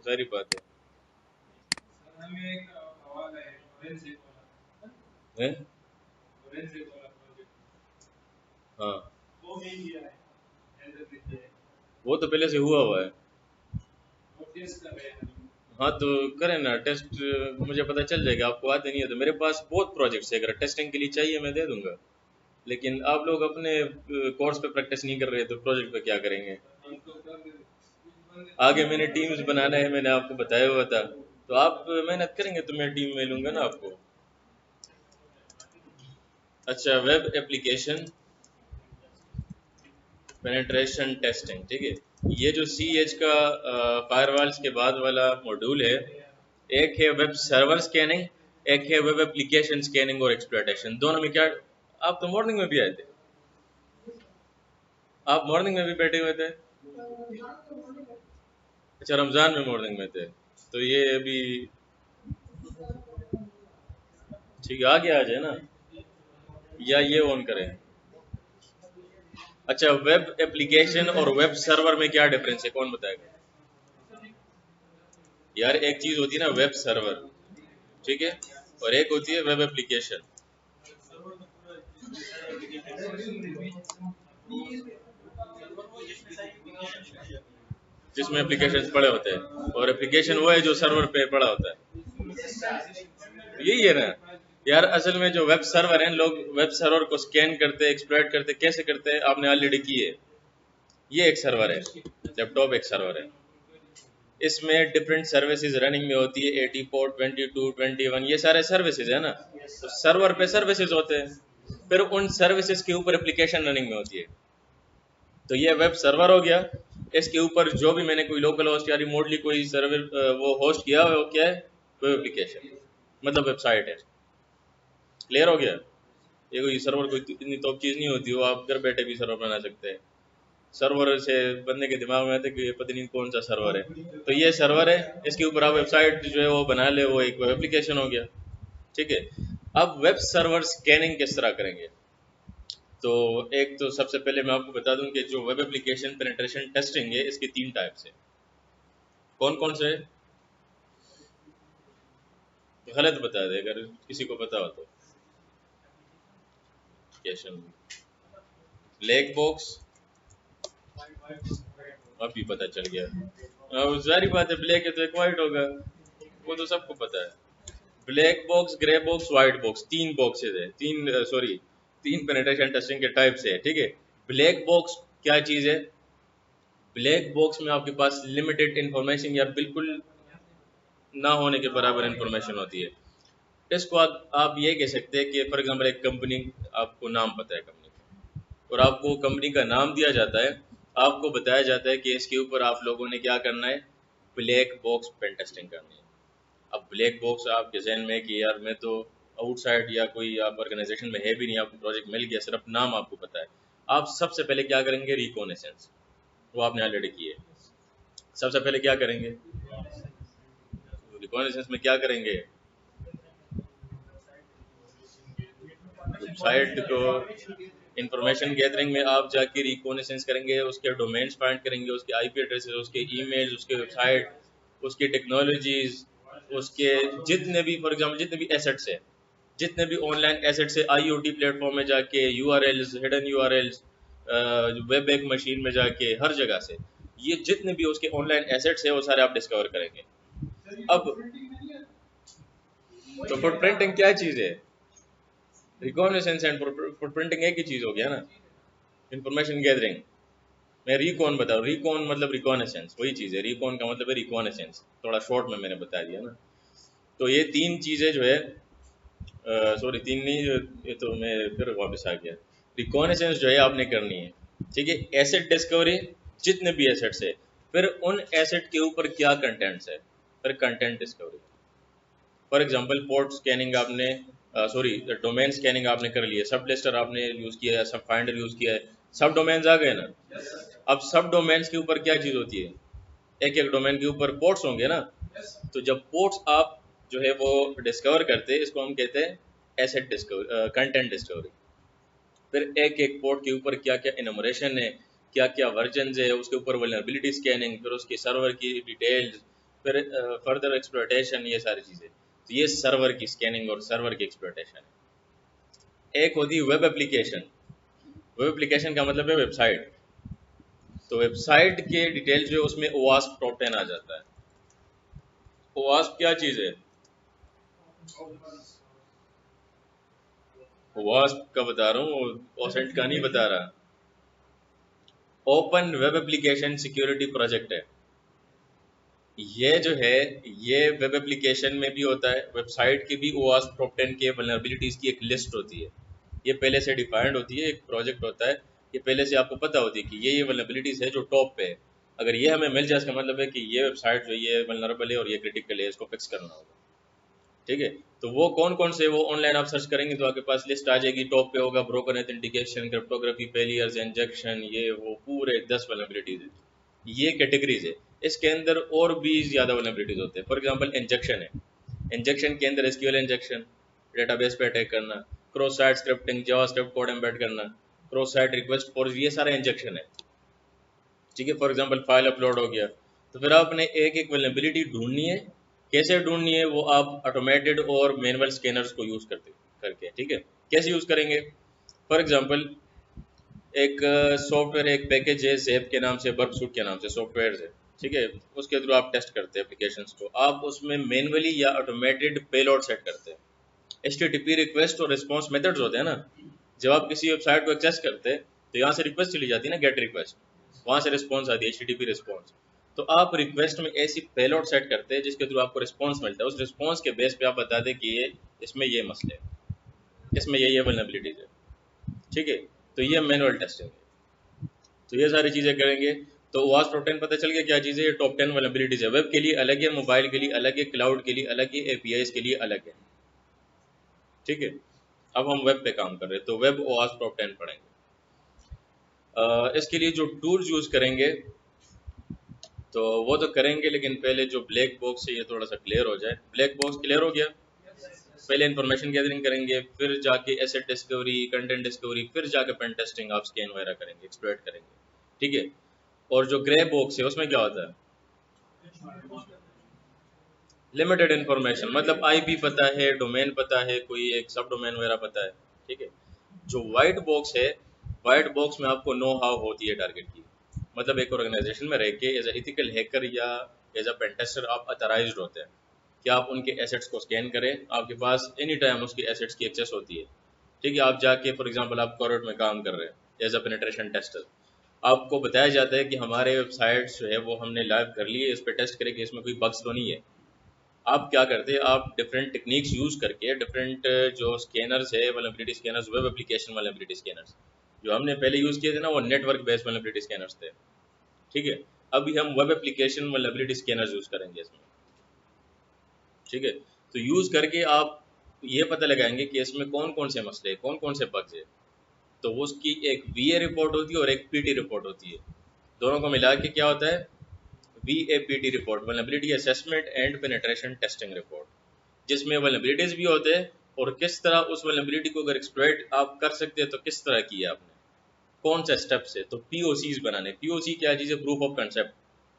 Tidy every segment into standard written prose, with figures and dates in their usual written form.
सारी बात है। हाँ, वो तो पहले से हुआ हुआ है। हाँ तो करें ना टेस्ट, मुझे पता चल जाएगा। आपको आते नहीं है तो मेरे पास बहुत प्रोजेक्ट्स है, अगर टेस्टिंग के लिए चाहिए मैं दे दूंगा। लेकिन आप लोग अपने कोर्स पे प्रैक्टिस नहीं कर रहे तो प्रोजेक्ट पे क्या करेंगे? आगे मैंने टीम्स बनाना है, मैंने आपको बताया हुआ था। तो आप मेहनत करेंगे तो मैं टीम में लूंगा ना आपको। अच्छा, वेब एप्लीकेशन पेनिट्रेशन टेस्टिंग, ठीक है। ये जो सी एच का फायरवॉल्स के बाद वाला मॉड्यूल है, एक है वेब सर्वर स्कैनिंग, एक है वेब एप्लीकेशन स्कैनिंग और एक्सप्लॉइटेशन। दोनों में क्या, आप तो मॉर्निंग में भी आए थे, आप मॉर्निंग में भी बैठे हुए थे। अच्छा, रमजान में मॉर्निंग में थे। तो ये अभी ठीक है, आगे आ जाए ना, या ये ऑन करें। अच्छा, वेब एप्लीकेशन और वेब सर्वर में क्या डिफरेंस है, कौन बताएगा? यार एक चीज होती है ना वेब सर्वर, ठीक है, और एक होती है वेब एप्लीकेशन। जिसमें एप्लीकेशन पड़े होते हैं, और एप्लीकेशन वो है जो सर्वर पे पड़ा होता है। यही है ना यार, असल में जो वेब सर्वर है, लोग वेब सर्वर को स्कैन करते, एक्सप्लॉइट करते, कैसे करते हैं आपने ऑलरेडी की है। ये एक सर्वर है, लैपटॉप एक सर्वर है। इसमें डिफरेंट सर्विसेज रनिंग में होती है, 84, 22, 21, ये सारे सर्विसेज है ना। तो सर्वर पे सर्विसेज होते हैं, फिर उन सर्विसेज के ऊपर एप्लीकेशन रनिंग में होती है। तो ये वेब सर्वर हो गया। इसके ऊपर जो भी मैंने कोई लोकल होस्ट या रिमोटली कोई सर्वर वो होस्ट किया है, वो क्या है, वेब एप्लीकेशन, मतलब वेबसाइट है। क्लियर हो गया? ये कोई सर्वर कोई इतनी टॉप चीज़ नहीं होती, वो आप घर बैठे भी सर्वर बना सकते हैं। सर्वर से बंदे के दिमाग में आता है कि ये पता नहीं कौन सा सर्वर है, तो ये सर्वर है, इसके ऊपर आप वेबसाइट जो है वो बना ले, वो एक वेब एप्लीकेशन हो गया। ठीक है। अब वेब सर्वर स्कैनिंग किस तरह करेंगे? तो एक तो सबसे पहले मैं आपको बता दूं कि जो वेब एप्लीकेशन पेनिट्रेशन टेस्टिंग है, इसके 3 टाइप्स है। कौन कौन से? गलत बता दे अगर किसी को पता हो तो। एप्लीकेशन ब्लैक बॉक्स, अभी पता चल गया। अब जारी बात है, ब्लैक है तो एक वाइट होगा, वो तो सबको पता है। Black box, grey box, white box, 3 boxes है, सॉरी 3 पेनिट्रेशन टेस्टिंग के टाइप्स है, ठीक है। ब्लैक बॉक्स क्या चीज़ है? ब्लैक बॉक्स में आपके पास लिमिटेड इंफॉर्मेशन या बिल्कुल ना होने के बराबर इंफॉर्मेशन होती है। इसको आप ये कह सकते हैं कि फॉर एग्जांपल एक कंपनी, आपको नाम पता है कंपनी का, और आपको कंपनी का नाम दिया जाता है, आपको बताया जाता है कि इसके ऊपर आप लोगों ने क्या करना है, ब्लैक बॉक्स पेन टेस्टिंग करनी है। अब ब्लैक बॉक्स आपके जहन में है कि यार मैं तो आउटसाइड या कोई आप ऑर्गेनाइजेशन में है भी नहीं, आपको प्रोजेक्ट मिल गया, सिर्फ नाम आपको पता है। आप सबसे पहले क्या करेंगे, रिकॉनेसेंस, वो आपने ऑलरेडी की है। सबसे पहले क्या करेंगे, रिकॉनेसेंस में क्या करेंगे, वेबसाइट को इंफॉर्मेशन गैदरिंग में आप जाके रिकॉनेसेंस करेंगे, उसके डोमेन्स फाइंड करेंगे, उसके आईपी एड्रेसेस, उसके ईमेल्स, उसके वेबसाइट, उसकी टेक्नोलॉजीज, उसके जितने भी फॉर एग्जांपल जितने भी एसेट्स है, जितने भी ऑनलाइन एसेट्स है, आईओटी प्लेटफॉर्म में जाके, यूआरएल्स, हिडन यूआरएल्स, वेब एक मशीन में जाके, हर जगह से ये जितने भी उसके ऑनलाइन एसेट्स है वो सारे आप डिस्कवर करेंगे। अब तो फुटप्रिंटिंग क्या चीज़ है? रिकॉग्निसेंस एंड फुटप्रिंटिंग एक ही चीज़ हो गया ना, इंफॉर्मेशन गैदरिंग। मैं रिकॉन बता रहा हूँ, रिकॉन मतलब रिकॉनेसेंस, वही चीज़ है। रिकॉन का मतलब है रिकॉनेसेंस, थोड़ा शॉर्ट में मैंने बता दिया ना। तो ये 3 चीज़ें जो है, सॉरी 3 नहीं, ये तो मैं फिर वापस आ गया। रिकॉनेसेंस जो है आपने करनी है, ठीक है। एसेट डिस्कवरी, जितने भी एसेट्स है, फिर उन एसेट के ऊपर क्या कंटेंट्स है, फिर content discovery. For example port scanning आपने, सॉरी डोमेन स्कैनिंग आपने कर लिया, सब लिस्टर आपने यूज़ किया है, सब फाइंडर यूज़ किया है, सब डोमेन्स आ गए ना। अब सब डोमेन्स के ऊपर क्या चीज़ होती है, एक एक डोमेन के ऊपर पोर्ट्स होंगे ना। तो जब पोर्ट्स आप जो है वो डिस्कवर करते हैं, इसको हम कहते हैं एसेट डिस्कवरी, कंटेंट डिस्कवरी। फिर एक एक पोर्ट के ऊपर क्या क्या इनमोरेशन है, क्या क्या वर्जन है, उसके ऊपर वल्नरेबिलिटी स्कैनिंग, फिर उसके सर्वर की डिटेल्स, फिर फर्दर एक्सप्लॉयटेशन, ये सारी चीज़ें। तो ये सर्वर की स्कैनिंग और सर्वर की एक्सप्लॉयटेशन है। एक होती है वेब एप्लीकेशन। वेब एप्लीकेशन का मतलब है वेबसाइट। तो वेबसाइट के डिटेल्स जो है उसमें OWASP टॉप 10 आ जाता है। OWASP क्या चीज़ है? OWASP का बता रहा हूँ, OSINT का नहीं बता रहा। Open web application security project है ये जो है। ये वेब एप्लीकेशन में भी होता है, वेबसाइट की भी OWASP टॉप 10 के वल्नरेबिलिटीज़ की एक लिस्ट होती है। ये पहले से डिफाइंड होती है, एक प्रोजेक्ट होता है, ये पहले से आपको पता होती है कि ये वल्नरेबिलिटीज़ है जो टॉप पे है। अगर ये हमें मिल जाए इसका मतलब है कि ये वेबसाइट जो ये वल्नरेबल है और ये क्रिटिकल है, इसको फिक्स करना होगा। ठीक है, तो वो कौन कौन से, वो ऑनलाइन आप सर्च करेंगे तो आपके पास लिस्ट आ जाएगी। टॉप पे होगा broken authentication, cryptography, failures, injection, ये वो पूरे 10 वल्नरेबिलिटीज़ है। ये कैटेगरीज है। इसके अंदर और भी ज़्यादा वल्नरेबिलिटीज़ होते हैं। फॉर एग्जांपल इंजेक्शन है, इंजेक्शन के अंदर SQL इंजेक्शन, डेटाबेस पे अटैक करना, cross site scripting, JavaScript code embed करना, क्रॉस साइट रिक्वेस्ट फॉर, ये सारे इंजेक्शन है। ठीक है, फॉर एग्जांपल फाइल अपलोड हो गया, तो फिर आपने एक एक वल्नरेबिलिटी ढूंढनी है। कैसे ढूंढनी है वो आप ऑटोमेटेड और मैनुअल स्कैनर्स को यूज़ करके। ठीक है, कैसे यूज़ करेंगे? फॉर एग्जांपल एक सॉफ्टवेयर, एक पैकेज है ज़ैप के नाम से, बर्कसूट के नाम से सॉफ्टवेयर है। ठीक है, उसके थ्रू आप टेस्ट करते हैं एप्लीकेशंस को। आप उसमें मैनुअली या ऑटोमेटेड पेलोड सेट करते हैं। HTTP रिक्वेस्ट और रिस्पॉन्स मेथड्स होते हैं ना। जब आप किसी वेबसाइट को एक्सेस करते हैं तो यहाँ से रिक्वेस्ट चली जाती है ना, गेट रिक्वेस्ट, वहाँ से रिस्पॉन्स आती है HTTP रिस्पॉन्स। तो आप रिक्वेस्ट में ऐसी पेलोड सेट करते हैं जिसके थ्रू आपको रिस्पॉन्स मिलता है। उस रिस्पॉन्स के बेस पे आप बता दें कि ये इसमें ये मसले हैं, इसमें ये वल्नरेबिलिटीज है। ठीक है, तो ये मैनुअल टेस्टिंग है। तो ये सारी चीज़ें करेंगे। तो OWASP टॉप 10 पता चल गया क्या चीज़ है। ये टॉप 10 वल्नरेबिलिटीज है। वेब के लिए अलग है, मोबाइल के लिए अलग है, क्लाउड के लिए अलग है, APIs के लिए अलग है। ठीक है, अब हम वेब पे काम कर रहे हैं तो वेब OWASP टॉप 10 पढ़ेंगे। इसके लिए जो टूल्स यूज़ करेंगे तो वो तो करेंगे, लेकिन पहले जो ब्लैक बॉक्स है ये थोड़ा सा क्लियर हो जाए। ब्लैक बॉक्स क्लियर हो गया? पहले इन्फॉर्मेशन गैदरिंग करेंगे, फिर जाके एसेट डिस्कवरी, कंटेंट डिस्कवरी, फिर जाके पेन टेस्टिंग, आप स्कैन वगैरह करेंगे, एक्सप्लॉइट करेंगे। ठीक है, और जो ग्रे बॉक्स है उसमें क्या होता है? लिमिटेड इन्फॉर्मेशन, मतलब IP पता है, डोमेन पता है, कोई एक सब डोमेन वगैरह पता है। ठीक है, जो वाइट बॉक्स है, वाइट बॉक्स में आपको नो हाउ होती है टारगेट की। मतलब एक ऑर्गेनाइजेशन में रह के एज एथिकल हैकर या एज अ पेंटेस्टर आप अथराइज्ड होते हैं कि आप उनके एसेट्स को स्कैन करें। आपके पास एनी टाइम उसके एसेट्स की एक्सेस होती है। ठीक है, आप जाके फॉर एग्जांपल आप कोर्ट में काम कर रहे हैं एज अ पेनिट्रेशन टेस्टर, आपको बताया जाता है कि हमारे वेबसाइट्स जो है वो हमने लाइव कर ली है, इस पर टेस्ट करें कि इसमें कोई बग्स तो नहीं है। आप क्या करते हैं, आप डिफरेंट टेक्निक्स यूज़ करके डिफरेंट जो स्कैनर्स है, vulnerability scanners, web application vulnerability scanners, जो हमने पहले यूज़ किए थे ना वो नेटवर्क बेस्ड वल्नरेबिलिटी स्कैनर्स थे। ठीक है, अभी हम web application vulnerability scanners use करेंगे इसमें। ठीक है, तो यूज़ करके आप ये पता लगाएंगे कि इसमें कौन कौन से मसले हैं, कौन कौन से बग्स है। तो उसकी एक VA रिपोर्ट होती है और एक PT रिपोर्ट होती है। दोनों को मिला के क्या होता है? VAPT report, vulnerability assessment and penetration testing report, जिसमें वल्नरेबिलिटीज भी होते हैं और किस तरह उस वल्नरेबिलिटी को अगर एक्सप्लॉइट आप कर सकते हैं तो किस तरह किया आपने, कौन सा स्टेप्स है। तो POCs बनाने, POC क्या चीज़ है? Proof of concept.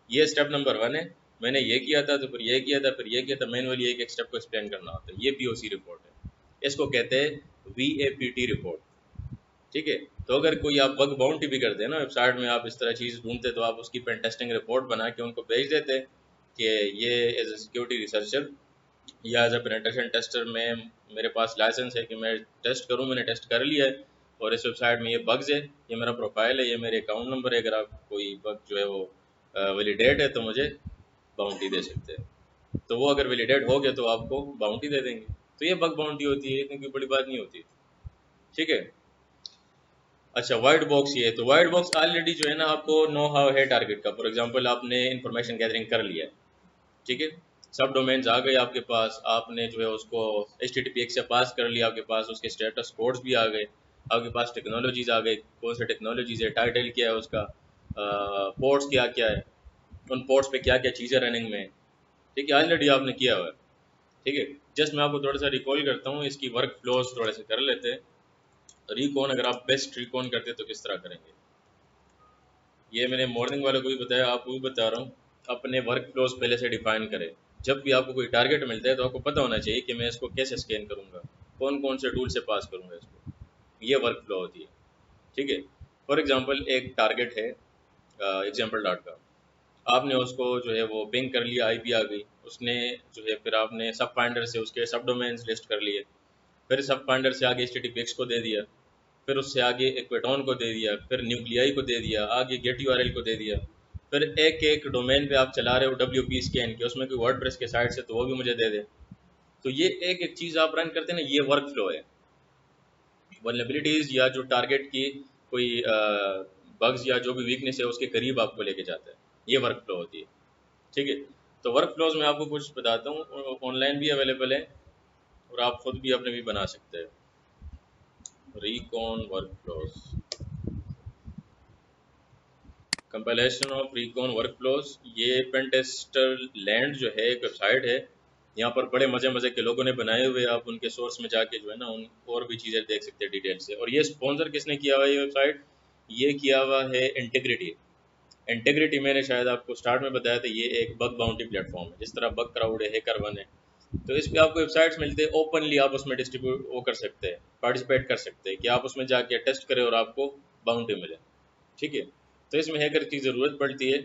ये स्टेप नंबर 1 है, मैंने ये किया था, तो फिर ये किया था, फिर ये किया था, मैनुअली एक एक स्टेप को एक्सप्लेन करना होता है। ये POC रिपोर्ट है, इसको कहते हैं VAPT रिपोर्ट। ठीक है, तो अगर कोई आप बग बाउंटी भी करते हैं ना वेबसाइट में, आप इस तरह चीज़ ढूंढते तो आप उसकी पेन टेस्टिंग रिपोर्ट बना के उनको भेज देते कि ये एज ए सिक्योरिटी रिसर्चर या एज ए पेनिट्रेशन टेस्टर में मेरे पास लाइसेंस है कि मैं टेस्ट करूं, मैंने टेस्ट कर लिया है और इस वेबसाइट में ये बग्स है, ये मेरा प्रोफाइल है, ये मेरे अकाउंट नंबर है। अगर आप कोई बग जो है वो वैलिडेट है तो मुझे बाउंटी दे सकते हैं। तो वो अगर वैलिडेट हो गया तो आपको बाउंटी दे देंगे। तो ये बग बाउंटी होती है, इतनी कोई बड़ी बात नहीं होती। ठीक है, अच्छा वाइट बॉक्स ये है, तो वाइट बॉक्स ऑलरेडी जो है ना आपको नो हाउ है टारगेट का। फॉर एग्जांपल आपने इन्फॉर्मेशन गैदरिंग कर लिया है, ठीक है, सब डोमेन्स आ गए आपके पास, आपने जो है उसको HTTP से पास कर लिया, आपके पास उसके स्टेटस कोड्स भी आ गए, आपके पास टेक्नोलॉजीज आ गई, कौन सा टेक्नोलॉजीज है, टाइटल क्या है उसका, पोर्ट्स क्या क्या है, उन पोर्ट्स पे क्या क्या चीज़ें रनिंग में है। ठीक है, ऑलरेडी आपने किया हुआ है। ठीक है, जस्ट मैं आपको थोड़ा सा रिकॉल करता हूँ, इसकी वर्क फ्लोज थोड़े से कर लेते हैं। रिकॉन, अगर आप बेस्ट रिकॉन करते तो किस तरह करेंगे, ये मैंने मॉर्निंग वाले को भी बताया, आपको भी बता रहा हूँ। अपने वर्क फ्लोज पहले से डिफाइन करें। जब भी आपको कोई टारगेट मिलता है तो आपको पता होना चाहिए कि मैं इसको कैसे स्कैन करूँगा, कौन कौन से टूल से पास करूँगा इसको। ये वर्क फ्लो होती है, ठीक है। फॉर एग्जांपल एक टारगेट है एग्जाम्पल डॉट का, आपने उसको जो है वो पिंग कर लिया, आईपी आ गई, उसने जो है फिर आपने सब फाइंडर से उसके सब डोमेन्स लिस्ट कर लिए, फिर सब फाइंडर से आगे HTTPX को दे दिया, फिर उससे आगे एक्वेटॉन को दे दिया, फिर न्यूक्लियाई को दे दिया, आगे गेट यूआरएल को दे दिया, फिर एक एक डोमेन पे आप चला रहे हो WP स्कैन के, उसमें कोई वर्डप्रेस के साइट से तो वो भी मुझे दे दे। तो ये एक एक चीज़ आप रन करते हैं ना, ये वर्क फ्लो है। वल्नरेबिलिटीज़ या जो टारगेट की कोई बग्स या जो भी वीकनेस है उसके करीब आपको लेके जाता है, ये वर्क फ्लो होती है, ठीक है। तो वर्क फ्लोज में आपको कुछ बताता हूँ, ऑनलाइन भी अवेलेबल है और आप खुद भी अपने भी बना सकते हैं। Recon work flows, compilation of recon work flows, ये पेनटेस्टर लैंड जो है एक वेबसाइट है, यहाँ पर बड़े मज़े मज़े के लोगों ने बनाए हुए, आप उनके सोर्स में जाके जो है ना उन और भी चीज़ें देख सकते हैं डिटेल से। और ये स्पॉन्सर किसने किया हुआ है ये वेबसाइट, ये किया हुआ है इंटीग्रिटी। इंटीग्रिटी मैंने शायद आपको स्टार्ट में बताया था, ये एक बग बाउंटी प्लेटफॉर्म है, जिस तरह बग क्राउड है, हैकर वन है, तो इस पे आपको वेबसाइट्स मिलते हैं, ओपनली आप उसमें डिस्ट्रीब्यूट वो कर सकते हैं, पार्टिसिपेट कर सकते हैं कि आप उसमें जाके टेस्ट करें और आपको बाउंटी मिले, ठीक है। तो इसमें हैकर की ज़रूरत पड़ती है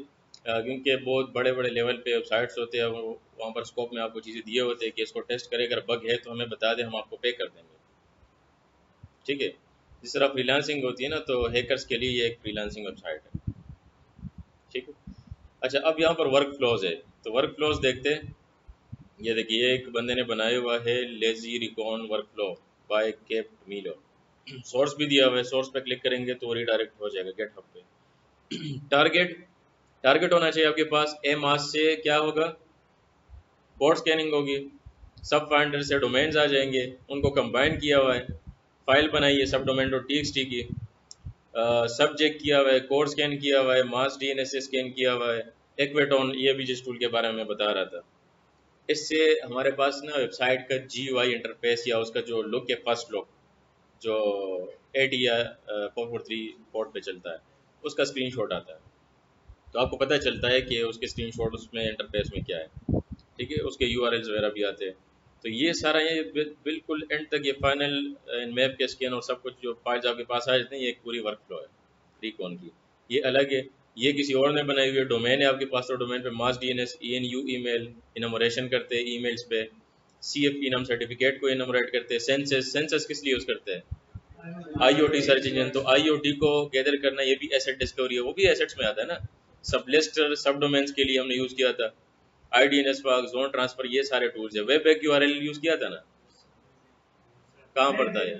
क्योंकि बहुत बड़े बड़े लेवल पे वेबसाइट्स होते हैं, वहाँ पर स्कोप में आपको चीज़ें दिए होते हैं कि इसको टेस्ट करें, अगर बग है तो हमें बता दें, हम आपको पे कर देंगे, ठीक है। जिस तरह फ्रीलांसिंग होती है ना, तो हैकर्स के लिए ये एक फ्रीलांसिंग वेबसाइट है, ठीक है। अच्छा, अब यहाँ पर वर्क फ्लोज है, तो वर्क फ्लोज देखते हैं। ये देखिए एक बंदे ने बनाया हुआ है lazy recon workflow by केप मीलो, सोर्स भी दिया हुआ है, सोर्स पे क्लिक करेंगे तो रिडायरेक्ट हो जाएगा गेटहब पे। टारगेट, टारगेट होना चाहिए आपके पास, मास से क्या होगा, पोर्ट स्कैनिंग होगी, सब फाइंडर से डोमेन्स आ जाएंगे, उनको कंबाइन किया हुआ है, फाइल बनाई है सब डोमेन डॉट txt की, सब्जेक्ट किया हुआ है, कोड स्कैन किया हुआ है, मास DNS से स्कैन किया हुआ है, एक्वेटॉन, ये भी जिस टूल के बारे में मैं बता रहा था। इससे हमारे पास ना वेबसाइट का GUI इंटरफेस या उसका जो लुक है, फर्स्ट लुक जो AD या 443 पोर्ट पे चलता है, उसका स्क्रीनशॉट आता है, तो आपको पता चलता है कि उसके स्क्रीनशॉट उसमें इंटरफेस में क्या है, ठीक है। उसके URLs वगैरह भी आते हैं। तो ये सारा ये बिल्कुल एंड तक ये फाइनल मैप के स्कैन और सब कुछ जो फाइल्स आपके पास आ जाते हैं, ये एक पूरी वर्क फ्लो है रिकॉन की, ये अलग है। ये किसी और ने बनाई हुई है, डोमेन है आपके पास, तो डोमेन पे मास DNS ENU ईमेल इनमोरेशन करते हैं ईमेल्स पे, CFP नाम सर्टिफिकेट को इनमोरेट करते हैं, सेंसस, सेंसस किस लिए यूज़ करते हैं, IoT सर्च इंजन, तो IoT को गैदर करना ये भी एसेट डिस्कवरी है, वो भी एसेट्स में आता है ना। सब लिस्ट सब डोमेन्स के लिए हमने यूज़ किया था, IDNS पार्क, जोन ट्रांसफर, ये सारे टूल्स है। वेब बैक URL यूज़ किया था ना, कहाँ पड़ता है,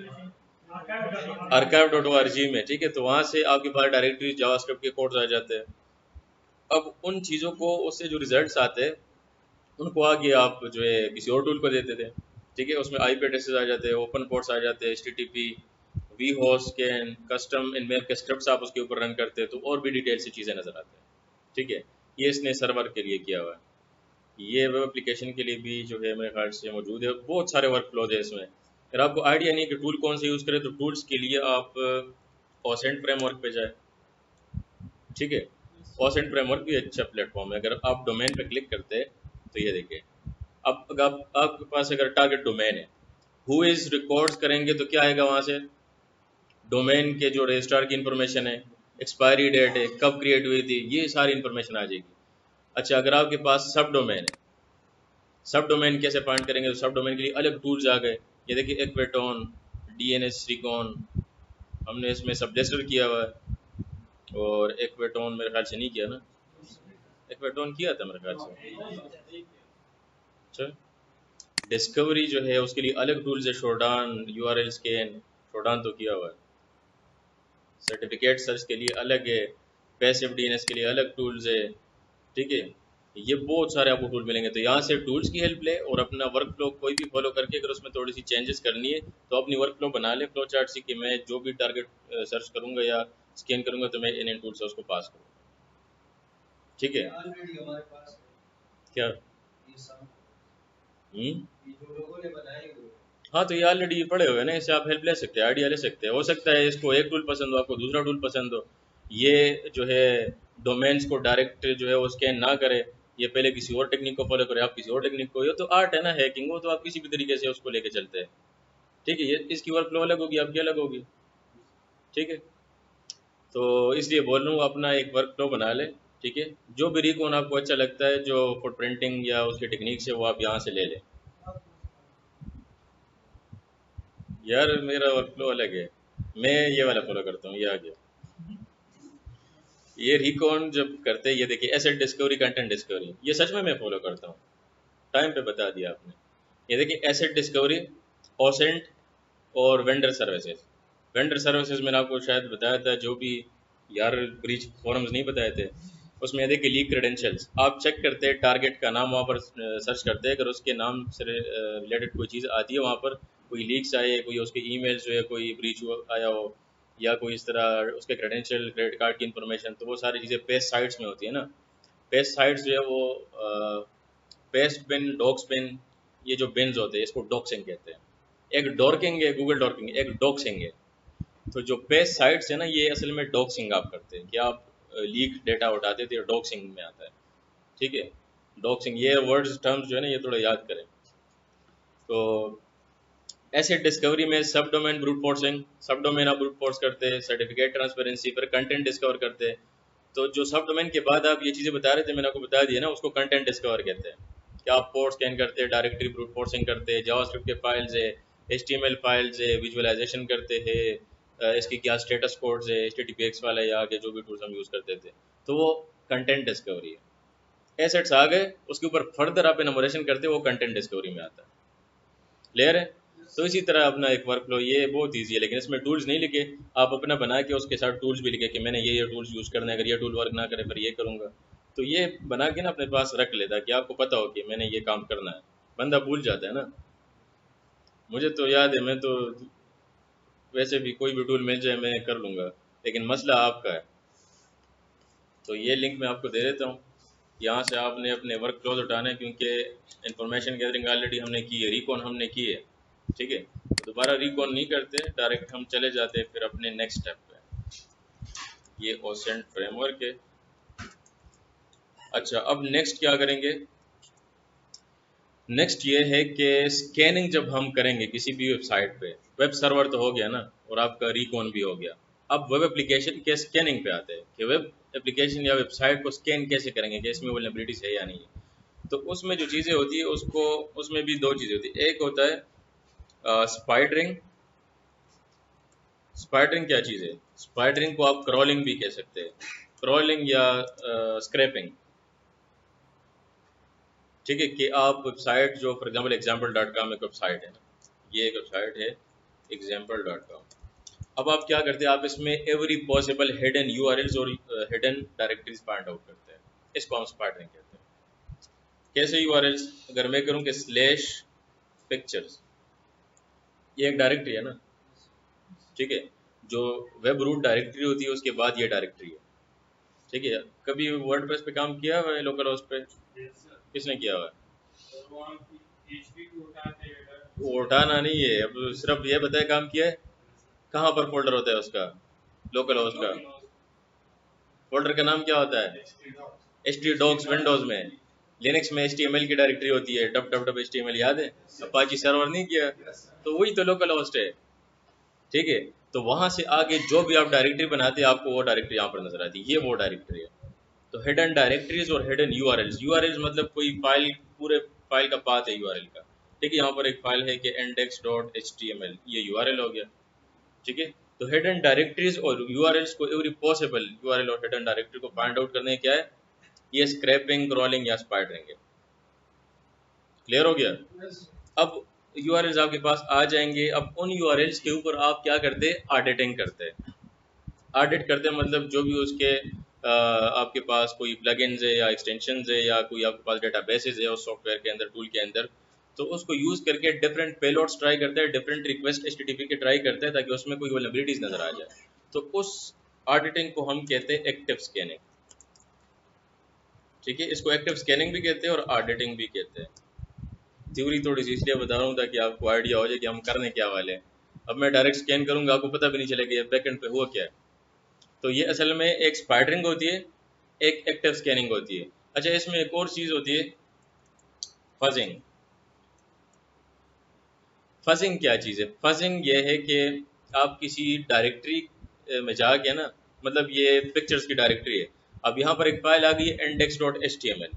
archive.org में, ठीक है। तो वहाँ से आपके पास डायरेक्टरी जावास्क्रिप्ट के कोड्स आ जाते हैं। अब उन चीज़ों को, उससे जो रिजल्ट्स आते हैं उनको आगे आप जो है किसी और टूल को देते थे, ठीक है। उसमें IP एड्रेसेस आ जाते हैं, ओपन पोर्ट्स आ जाते हैं, HTTP, vhost स्कैन, कस्टम इनमेप के स्क्रिप्ट्स आप उसके ऊपर रन करते हैं, तो और भी डिटेल से चीज़ें नज़र आती हैं, ठीक है। ये इसने सर्वर के लिए किया हुआ है। ये वेब एप्लीकेशन के लिए भी जो है मेरे ख्याल से मौजूद है, बहुत सारे वर्क फ्लोज है इसमें। अगर आपको आइडिया नहीं कि टूल कौन से यूज़ करें, तो टूल्स के लिए आप ओसेंट फ्रेमवर्क पे जाए, ठीक है। ओसेंट फ्रेमवर्क भी अच्छा प्लेटफॉर्म है। अगर आप डोमेन पे क्लिक करते हैं तो ये देखिए, अब अगर आपके पास अगर टारगेट डोमेन है, हु इज़ रिकॉर्ड्स करेंगे तो क्या आएगा वहाँ से, डोमेन के जो रजिस्ट्रार की इन्फॉर्मेशन है, एक्सपायरी डेट है, कब क्रिएट हुई थी, ये सारी इन्फॉर्मेशन आ जाएगी। अच्छा, अगर आपके पास सब डोमेन है, सब डोमेन कैसे फाइंड करेंगे, तो सब डोमेन के लिए अलग टूल्स आ गए। ये देखिए एक्वेटॉन, DNS रिकॉन, हमने इसमें सब रजिस्टर किया हुआ है, और एक्वेटॉन मेरे ख्याल से नहीं किया ना, एक्वेटॉन किया था मेरे ख्याल से। अच्छा, डिस्कवरी जो है उसके लिए अलग टूल्स है, शोडान, URL स्कैन, शोडान तो किया हुआ है। सर्टिफिकेट सर्च के लिए अलग है, पैसिव DNS के लिए अलग टूल्स है, ठीक है। ये बहुत सारे आपको टूल मिलेंगे, तो यहाँ से टूल्स की हेल्प ले और अपना वर्क फ्लो कोई भी फॉलो करके, अगर उसमें थोड़ी सी चेंजेस करनी है तो अपनी वर्क फ्लो बना ले, फ्लो चार्ट सी कि मैं जो भी टारगेट सर्च करूँगा या स्कैन करूँगा तो मैं इन टूल से उसको पास करूँ, ठीक है। क्या, हाँ, तो ये ऑलरेडी पड़े हुए हैं ना, इससे आप हेल्प ले सकते हैं, आइडिया ले सकते हैं। हो सकता है इसको एक टूल पसंद हो, आपको दूसरा टूल पसंद हो। ये जो है डोमेन्स को डायरेक्ट जो है वो स्कैन ना करे, ये पहले किसी और टेक्निक को फॉलो करे, आप किसी और टेक्निक को, ये तो आर्ट है ना हैकिंग, वो तो आप किसी भी तरीके से उसको लेके चलते हैं। ठीक है, ये इसकी वर्क फ्लो अलग होगी, आपकी अलग होगी। ठीक है, तो इसलिए बोल रहा हूँ अपना एक वर्क फ्लो बना ले। ठीक है, जो भी रिकॉन आपको अच्छा लगता है, जो फुट प्रिंटिंग या उसके टेक्निक से, वो आप यहाँ से ले लें। यार मेरा वर्क फ्लो अलग है, मैं ये वाला फॉलो करता हूँ, ये आ गया। ये रिकॉन जब करते हैं, ये देखिए एसेट डिस्कवरी, कंटेंट डिस्कवरी, ये सच में मैं फॉलो करता हूँ, टाइम पे बता दिया आपने। ये देखिए एसेट डिस्कवरी, ओसेंट और वेंडर सर्विसेज। वेंडर सर्विसेज मैंने आपको शायद बताया था, जो भी यार ब्रीच फॉरम्स नहीं बताए थे, उसमें देखिए लीक क्रेडेंशियल्स आप चेक करते हैं, टारगेट का नाम वहाँ पर सर्च करते हैं, अगर उसके नाम से रिलेटेड कोई चीज़ आती है, वहाँ पर कोई लीक्स आए, कोई उसके ईमेल जो है कोई ब्रीच आया हो, या कोई इस तरह उसके क्रेडेंशियल, क्रेडिट कार्ड की इन्फॉर्मेशन, तो वो सारी चीज़ें पेस्ट साइट्स में होती है ना। पेस्ट साइट्स जो है वो पेस्ट बिन, डॉक्स बिन, ये जो बिन्स होते हैं इसको डॉक्सिंग कहते हैं। एक डॉर्किंग है, गूगल डॉर्किंग, एक डॉक्सिंग है। तो जो पेस्ट साइट्स है ना, ये असल में डॉक्सिंग आप करते हैं, कि आप लीक डेटा उठाते थे, डॉक्सिंग में आता है। ठीक है, डॉक्सिंग, ये वर्ड्स टर्म्स जो है ना, ये थोड़ा याद करें। तो एसेट डिस्कवरी में सब डोमेन ब्रूट फोर्सिंग, सब डोमेन आप ब्रूट फोर्स करते हैं, सर्टिफिकेट ट्रांसपेरेंसी पर कंटेंट डिस्कवर करते हैं। तो जो सब डोमेन के बाद आप ये चीज़ें बता रहे थे, मैंने आपको बता दिया ना, उसको कंटेंट डिस्कवर कहते हैं। कि आप पोर्ट स्कैन करते हैं, डायरेक्टरी ब्रूट फोर्सिंग करते हैं, जावास्क्रिप्ट के फाइल्स है, एचटीएमएल फाइल्स है, विजुअलाइजेशन करते हैं, इसकी क्या स्टेटस कोड्स है, एचटीटीपीएक्स वाला या आगे जो भी टूल्स हम यूज़ करते थे, तो वो कंटेंट डिस्कवरी है। एसेट्स आ गए, उसके ऊपर फर्दर आप इनोमरेशन करते हैं, वो कंटेंट डिस्कवरी में आता है। क्लियर है? तो इसी तरह अपना एक वर्क फ्लो, ये बहुत ईजी है, लेकिन इसमें टूल्स नहीं लिखे, आप अपना बना के उसके साथ टूल्स भी लिखे कि मैंने ये टूल्स यूज़ करना है, अगर ये टूल वर्क ना करे फिर ये करूँगा। तो ये बना के ना अपने पास रख लेता, कि आपको पता हो कि मैंने ये काम करना है। बंदा भूल जाता है ना। मुझे तो याद है, मैं तो वैसे भी कोई भी टूल मिल जाए मैं कर लूँगा, लेकिन मसला आपका है। तो ये लिंक मैं आपको दे देता हूँ, यहाँ से आपने अपने वर्क फ्लोज उठाने, क्योंकि इंफॉर्मेशन गैदरिंग ऑलरेडी हमने की है, रिकॉन हमने की है। ठीक है, तो दोबारा रिकॉन नहीं करते, डायरेक्ट हम चले जाते हैं फिर अपने नेक्स्ट स्टेप पे। ये ओसेंट फ्रेमवर्क है। अच्छा, अब नेक्स्ट क्या करेंगे? नेक्स्ट ये है कि स्कैनिंग जब हम करेंगे किसी भी वेबसाइट पे, वेब सर्वर तो हो गया ना, और आपका रिकॉन भी हो गया, अब वेब एप्लीकेशन के स्कैनिंग पे आते हैं, कि वेब एप्लीकेशन या वेबसाइट को स्कैन कैसे करेंगे, कि इसमें वल्नरेबिलिटीज है या नहीं है। तो उसमें जो चीज़ें होती है, उसको उसमें भी दो चीज़ें होती है। एक होता है स्पाइडरिंग। स्पाइडरिंग क्या चीज़ है? स्पाइडरिंग को आप क्रॉलिंग भी कह सकते हैं, क्रॉलिंग या स्क्रैपिंग। ठीक है, कि आप वेबसाइट जो फॉर एग्जांपल example.com एक वेबसाइट है, ये एक वेबसाइट है example.com। अब आप क्या करते हैं, आप इसमें एवरी पॉसिबल हिडन यूआरएल्स और हिडन डायरेक्टरीज फाइंड आउट करते हैं, इसको हम स्पाइडरिंग कहते हैं। कैसे यूआरएल्स? अगर मैं करूँ कि स्लैश पिक्चर्स, ये एक डायरेक्टरी है ना। ठीक है, जो वेब रूट डायरेक्टरी होती है उसके बाद ये डायरेक्टरी है। ठीक है, कभी वर्डप्रेस पे काम किया हुआ है, लोकल होस्ट पे? किसने किया हुआ है? वो उठाना नहीं है, अब सिर्फ ये बताए काम किया है। कहाँ पर फोल्डर होता है उसका, लोकल होस्ट का? फोल्डर का नाम क्या होता है? ht docs विंडोज में। लिनक्स में html की डायरेक्टरी होती है, डब डब डब html, याद है? अपाची सर्वर नहीं किया, तो वही तो लोकल होस्ट है। ठीक है, तो वहां से आगे जो भी आप डायरेक्टरी बनाते हैं, आपको वो डायरेक्टरी यहाँ पर नजर आती है, ये वो डायरेक्टरी है। तो हिडन डायरेक्टरीज और हिडन यूआरएल्स, यूआरएल्स मतलब कोई फाइल, पूरे फाइल का पाथ है यूआरएल का। ठीक है, यहाँ पर एक फाइल है कि index.html, ये यूआरएल हो गया। ठीक है, तो हिडन डायरेक्टरीज और यूआरएल्स को, एवरी पॉसिबल यूआरएल और हिडन डायरेक्टरी को फाइंड आउट करने क्या है, ये स्क्रैपिंग, क्रॉलिंग या स्पाइडरिंग है। क्लियर हो गया? अब यूआरएल्स आपके पास आ जाएंगे, अब उन यूआरएल्स के ऊपर आप क्या करते हैं, ऑडिटिंग करते हैं। ऑडिट करते हैं मतलब जो भी उसके आपके पास कोई प्लगइन्स है या एक्सटेंशंस है, या कोई आपके पास डेटाबेसेस है उस सॉफ्टवेयर के अंदर, टूल के अंदर, तो उसको यूज़ करके डिफरेंट पेलोड्स ट्राई करते हैं, डिफरेंट रिक्वेस्ट एचटीटीपी के ट्राई करते हैं, ताकि उसमें कोई वल्नरेबिलिटीज नजर आ जाए। तो उस ऑडिटिंग को हम कहते हैं एक्टिव स्कैनिंग। ठीक है, इसको एक्टिव स्कैनिंग भी कहते हैं और ऑडिटिंग भी कहते हैं। थ्योरी थोड़ी सी इसलिए बता रहा हूँ ताकि आपको आइडिया हो जाए कि हम करने क्या वाले हैं। अब मैं डायरेक्ट स्कैन करूँगा, आपको पता भी नहीं चलेगा ये बैकएंड पे हुआ क्या है। तो ये असल में एक स्पाइडरिंग होती है, एक एक्टिव स्कैनिंग होती है। अच्छा, इसमें एक और चीज़ होती है फजिंग। फजिंग क्या चीज़ है? फजिंग ये है कि आप किसी डायरेक्टरी में जाके ना, मतलब ये पिक्चर्स की डायरेक्टरी है, अब यहाँ पर एक फाइल आ गई है index.html,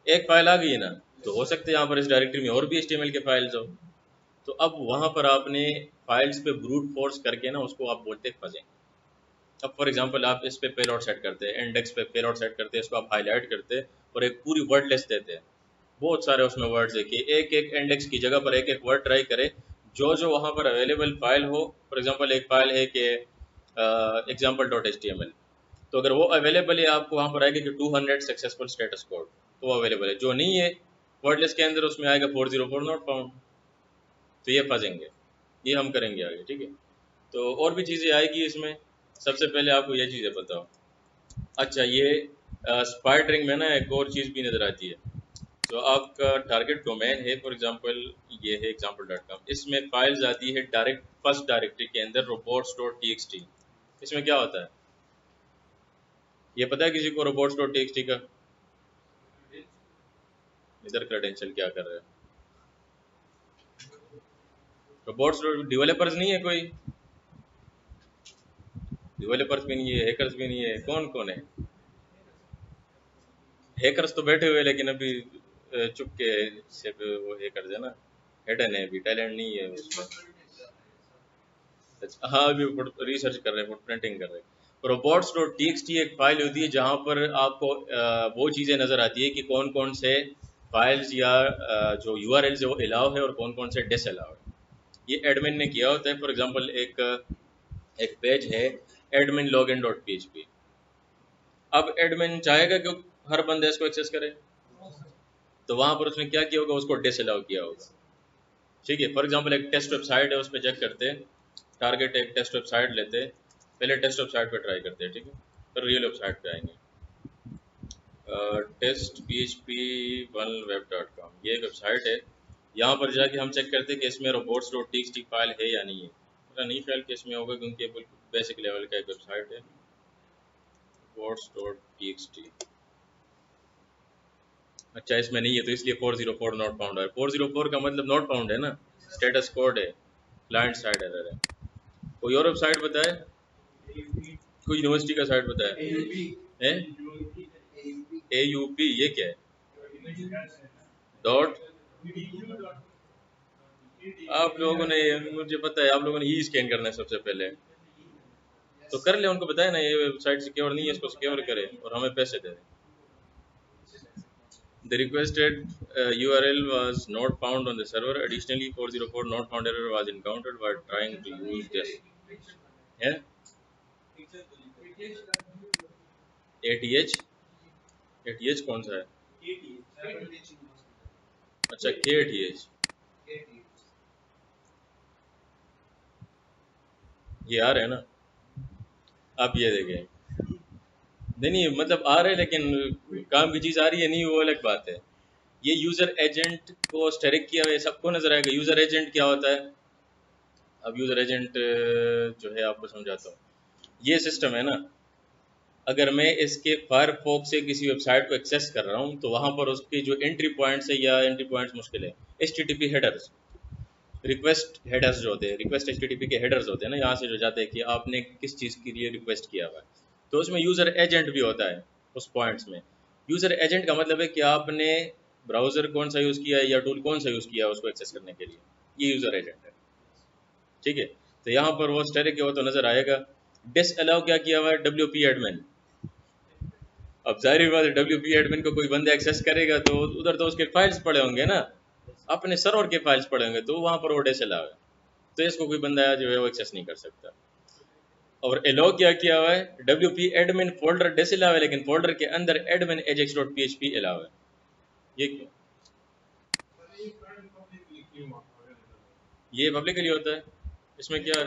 एक फाइल आ गई है ना, तो हो सकता है यहाँ पर इस डायरेक्टरी में और भी HTML के फाइल्स हो, तो अब वहाँ पर आपने फाइल्स पे ब्रूट फोर्स करके ना उसको आप बोलते हैं फजिंग। अब फॉर एग्जांपल आप इस पे पेलोड सेट करते हैं, इंडेक्स पे पेलोड सेट करते हैं, इसको आप हाईलाइट करते हैं और एक पूरी वर्ड लिस्ट देते हैं, बहुत सारे उसमें वर्ड्स है कि एक एक इंडेक्स की जगह पर एक एक वर्ड ट्राई करे, जो जो वहाँ पर अवेलेबल फाइल हो। फॉर एग्जांपल एक फाइल है कि example.html, तो अगर वो अवेलेबल है आपको वहाँ पर आएगा कि 200 सक्सेसफुल स्टेटस कोड, तो वो अवेलेबल है। जो नहीं है वर्ड लिस्ट के अंदर उसमें आएगा 404 नॉट फाउंड। तो ये फंसेंगे, ये हम करेंगे आगे, ठीक है। तो और भी चीज़ें आएगी इसमें। सबसे पहले आपको ये चीज़ें बताओ। अच्छा, ये स्पाइडरिंग में ना एक और चीज़ भी नज़र आती है। तो आपका टारगेट डोमेन है, फॉर एग्जांपल ये है example.com, इसमें फाइल्स आती है डायरेक्ट फर्स्ट डायरेक्टरी के अंदर robots.txt। इसमें क्या होता है ये पता है किसी को? robots.txt का इधर क्रेडेंशियल क्या कर रहे हैं? रोबोट्स डेवलपर्स नहीं है कोई? डेवलपर्स भी नहीं है, हैकर्स भी नहीं है, कौन कौन है? हैकर्स तो बैठे हुए हैं, लेकिन अभी चुपके से वो हैकर्स है ना, हिडन है, अभी टैलेंट नहीं है उसमें। अच्छा, हाँ, अभी रिसर्च कर रहे हैं, फुटप्रिंटिंग कर रहे हैं। robots.txt एक फाइल होती है जहाँ पर आपको वो चीज़ें नज़र आती है कि कौन कौन से फाइल्स या जो URLs है वो अलाउ है और कौन कौन से डिसअलाउ है। ये एडमिन ने किया होता है। फॉर एग्जांपल एक एक पेज है admin.login.php। अब एडमिन चाहेगा कि हर बंदे इसको एक्सेस करे, तो वहाँ पर उसने क्या किया होगा, उसको डिसअलाउ किया होगा, ठीक है। फॉर एग्जांपल एक टेस्ट वेबसाइट है, उस पर चेक करते हैं, टारगेट एक टेस्ट वेबसाइट लेते हैं, पहले टेस्ट वेबसाइट पे ट्राई करते हैं, ठीक है, फिर रियल वेबसाइट पे आएंगे। टेस्ट php1web.com ये एक वेबसाइट है। यहाँ पर जाके हम चेक करते हैं कि इसमें robots.txt फाइल है या नहीं है। मेरा नहीं ख्याल कि इसमें होगा, क्योंकि बेसिक लेवल का एक वेबसाइट है robots.txt। अच्छा, इसमें नहीं है तो इसलिए 404 नॉट फाउंड है। 404 का मतलब नॉट फाउंड है ना, स्टेटस कोड है, क्लाइंट साइड एरर है। कोई और वेबसाइट बताए, कोई यूनिवर्सिटी का साइट बताए? AUP ये क्या है? डॉट, आप लोगों ने, मुझे पता है आप लोगों ने ई स्कैन करना है सबसे पहले, तो कर ले, उनको बताए ना ये वेबसाइट सिक्योर नहीं है, इसको सिक्योर करें और हमें पैसे दे दें। The requested URL was not found on the server. Additionally, 404 not found error was encountered while trying to use this. Yeah? ATH? ATH कौन सा है? अच्छा, KTH ये आ रहा है ना। आप ये देखें, नहीं मतलब आ रहे, लेकिन काम की चीज़ आ रही है नहीं, वो अलग बात है। ये यूज़र एजेंट को स्टेरिक किया हुआ है, सबको नजर आएगा। यूज़र एजेंट क्या होता है? अब यूज़र एजेंट जो है आपको समझाता हूँ। ये सिस्टम है ना, अगर मैं इसके फायरफॉक्स से किसी वेबसाइट को एक्सेस कर रहा हूँ, तो वहाँ पर उसकी जो एंट्री पॉइंट्स है, या एंट्री पॉइंट्स मुश्किल है, HTTP हेडर्स, रिक्वेस्ट हेडर्स जो होते हैं, रिक्वेस्ट HTTP के हेडर्स होते हैं ना, यहाँ से जो जाते हैं कि आपने किस चीज़ के लिए रिक्वेस्ट किया हुआ है, तो उसमें यूज़र एजेंट भी होता है उस पॉइंट्स में। यूज़र एजेंट का मतलब है कि आपने ब्राउज़र कौन सा यूज़ किया है या टूल कौन सा यूज़ किया है उसको एक्सेस करने के लिए, ये यूज़र एजेंट है, ठीक है। तो यहाँ पर वो स्टैटिक हो तो नज़र आएगा। डिस अलाउ क्या किया हुआ है? WP admin. अब जाहिर बात है, WP एडमिन को कोई बंदा एक्सेस करेगा तो उधर तो उसके फाइल्स पड़े होंगे ना, अपने सर्वर के फाइल्स पड़े होंगे, तो वहाँ पर वो डिस अलाउ है, तो इसको कोई बंदा जो है वो एक्सेस नहीं कर सकता। और एलो क्या किया हुआ है? WP admin folder disallow है, लेकिन फोल्डर के अंदर एडमिन ajax.php अलाउ है। ये क्यों? ये पब्लिकली होता है, इसमें क्या है?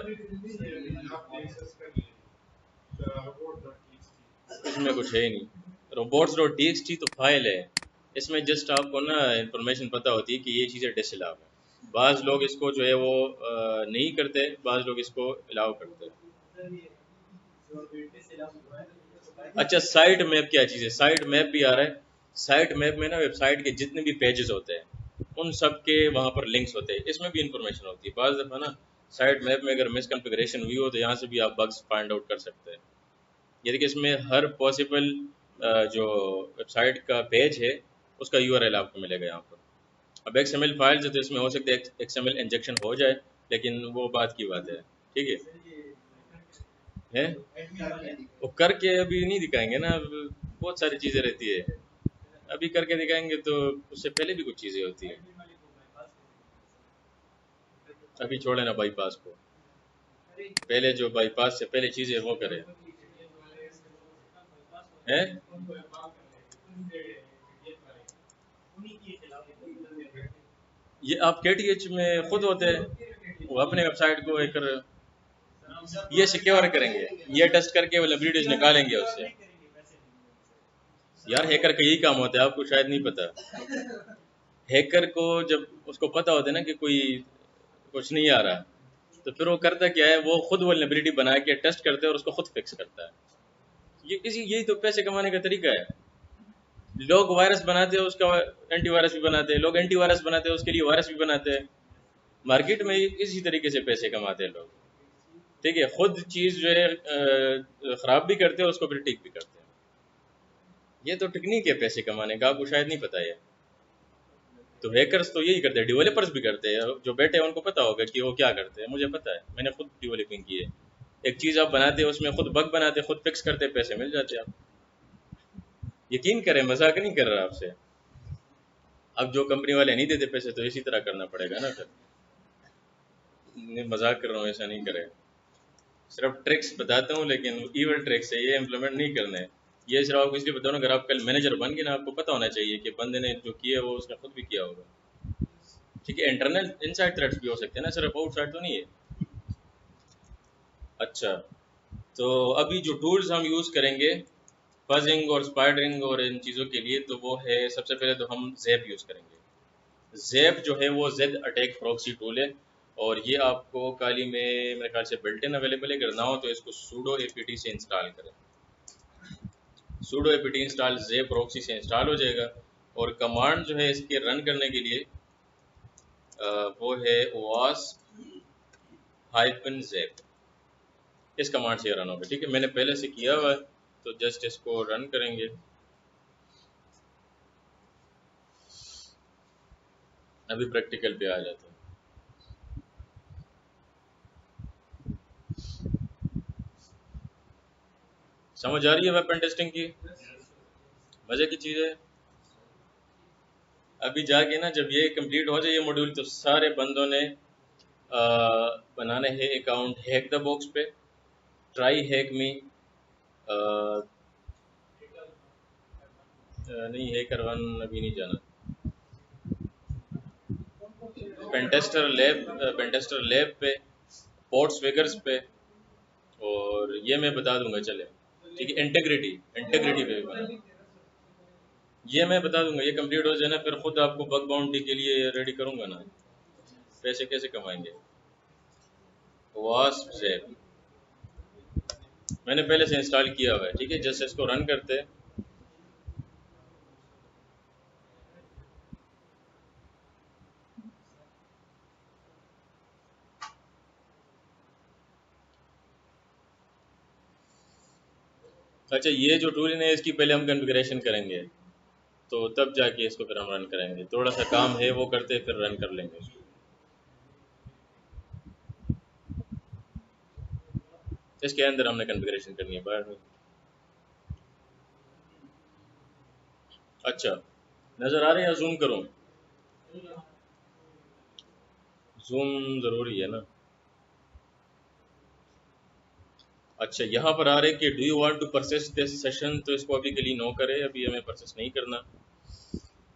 इसमें कुछ है ही नहीं। robots.txt तो फाइल है, इसमें जस्ट आपको ना इंफॉर्मेशन पता होती है कि ये चीज़ें डिसअलाउ है। बाज़ लोग इसको जो है वो नहीं करते, बाज़ लोग इसको अलाउ करते हैं। अच्छा, साइट मैप क्या चीज़ है? साइट मैप भी आ रहा है। साइट मैप में ना वेबसाइट के जितने भी पेजेस होते हैं उन सब के वहाँ पर लिंक्स होते हैं, इसमें भी इंफॉर्मेशन होती है। बाज़ दफ़ा ना साइट मैप में अगर मिसकन्फिगरेशन हुई हो तो यहाँ से भी आप बग्स फाइंड आउट कर सकते हैं। यानी कि इसमें हर पॉसिबल जो वेबसाइट का पेज है उसका यूआरएल आपको मिलेगा यहाँ पर। अब एक्सएमएल फाइल्स है तो इसमें हो सकता है एक्सएमएल इंजेक्शन हो जाए, लेकिन वो बात की बात है। ठीक है वो करके अभी नहीं दिखाएंगे ना, बहुत सारी चीज़ें रहती है। अभी करके दिखाएंगे तो उससे पहले भी कुछ चीज़ें होती है। अभी छोड़े ना बाईपास को, पहले जो बाईपास से पहले चीज़ें वो करें हैं। ये आप केटीएच में खुद होते हैं, वो अपने वेबसाइट को एक ये सिक्योर करेंगे, ये टेस्ट करके वो लाइब्रेरीज निकालेंगे उससे। यार हैकर का यही काम होता है, आपको शायद नहीं पता। हैकर को जब उसको पता होता है ना कि कोई कुछ नहीं आ रहा, तो फिर वो करता क्या है, वो खुद वल्नरेबिलिटी बना के टेस्ट करते हैं और उसको खुद फिक्स करता है। यही तो पैसे कमाने का तरीका है। लोग वायरस बनाते हैं, उसका एंटीवायरस भी बनाते हैं, लोग एंटीवायरस बनाते हैं, उसके लिए वायरस भी बनाते हैं। मार्केट में इसी तरीके से पैसे कमाते हैं लोग। ठीक है, खुद चीज़ जो है ख़राब भी करते हैं और उसको फिर ठीक भी करते हैं। ये तो टेक्निक है पैसे कमाने का, आपको शायद नहीं पता है। तो हैकर्स तो यही करते हैं, डेवलपर्स भी करते हैं। जो बैठे हैं उनको पता होगा कि वो क्या करते हैं, मुझे पता है, मैंने खुद डेवलपिंग की है। एक चीज़ आप बनाते हैं, उसमें खुद बग बनाते, खुद फिक्स करते, पैसे मिल जाते हैं। आप यकीन करें, मजाक नहीं कर रहा आपसे। अब जो कंपनी वाले नहीं देते पैसे तो इसी तरह करना पड़ेगा ना। फिर नहीं, मजाक कर रहा हूँ, ऐसा नहीं करें। सिर्फ ट्रिक्स बताता हूँ, लेकिन ईवल ट्रिक्स है, ये इम्प्लीमेंट नहीं करने। ये सिर्फ आपको इसलिए बताऊँ, अगर आप कल मैनेजर बन गए ना, आपको पता होना चाहिए कि बंदे ने जो किया है वो उसने खुद भी किया होगा। ठीक है, इंटरनल इनसाइड थ्रेट्स भी हो सकते हैं ना, सिर्फ आउटसाइड तो नहीं है। अच्छा, तो अभी जो टूल्स हम यूज़ करेंगे फजिंग और स्पाइडरिंग और इन चीज़ों के लिए, तो वो है, सबसे पहले तो हम ज़ैप यूज़ करेंगे। ज़ैप जो है वो जेड अटैक प्रॉक्सी टूल है, और ये आपको काली में मेरे ख्याल से बिल्ट इन अवेलेबल है। अगर ना हो तो इसको सूडो एपीटी से इंस्टॉल करें। Pseudo APT install zap proxy से इंस्टॉल हो जाएगा। और कमांड जो है इसके रन करने के लिए वो है wasp हाइफन ज़ैप। इस कमांड से रन होगा। ठीक है, मैंने पहले से किया हुआ है, तो जस्ट इसको रन करेंगे। अभी प्रैक्टिकल पे आ जाते हैं। समझ आ रही है वेपन टेस्टिंग की? मज़े की चीज़ है। अभी जाके ना जब ये कंप्लीट हो जाए ये मॉड्यूल, तो सारे बंदों ने बनाने हैं अकाउंट हैक द बॉक्स पे, ट्राई हैक मी, नहीं हैकर वन अभी नहीं जाना, पेंटेस्टर लैब पे, पोर्ट्स वेगर्स पे, और ये मैं बता दूंगा चले। ठीक है, इंटेग्रिटी इंटेग्रिटी पे भी बना, ये मैं बता दूंगा। ये कंप्लीट हो जाए ना, फिर खुद आपको बग बाउंटी के लिए रेडी करूंगा ना। पैसे कैसे कमाएंगे? वास्प ज़ैप मैंने पहले से इंस्टॉल किया हुआ है। ठीक है, जैसे इसको रन करते हैं, अच्छा ये जो टूल है इसकी पहले हम कॉन्फ़िगरेशन करेंगे, तो तब जाके इसको फिर हम रन करेंगे। थोड़ा सा काम है वो करते फिर रन कर लेंगे इसको। इसके अंदर हमने कॉन्फ़िगरेशन करनी है बाहर में। अच्छा, नज़र आ रहे हैं? जूम करूँ? जूम ज़रूरी है ना। अच्छा, यहाँ पर आ रहे कि do you want to purchase this session, तो इसको अभी के लिए नो करें, अभी हमें परचेस नहीं करना।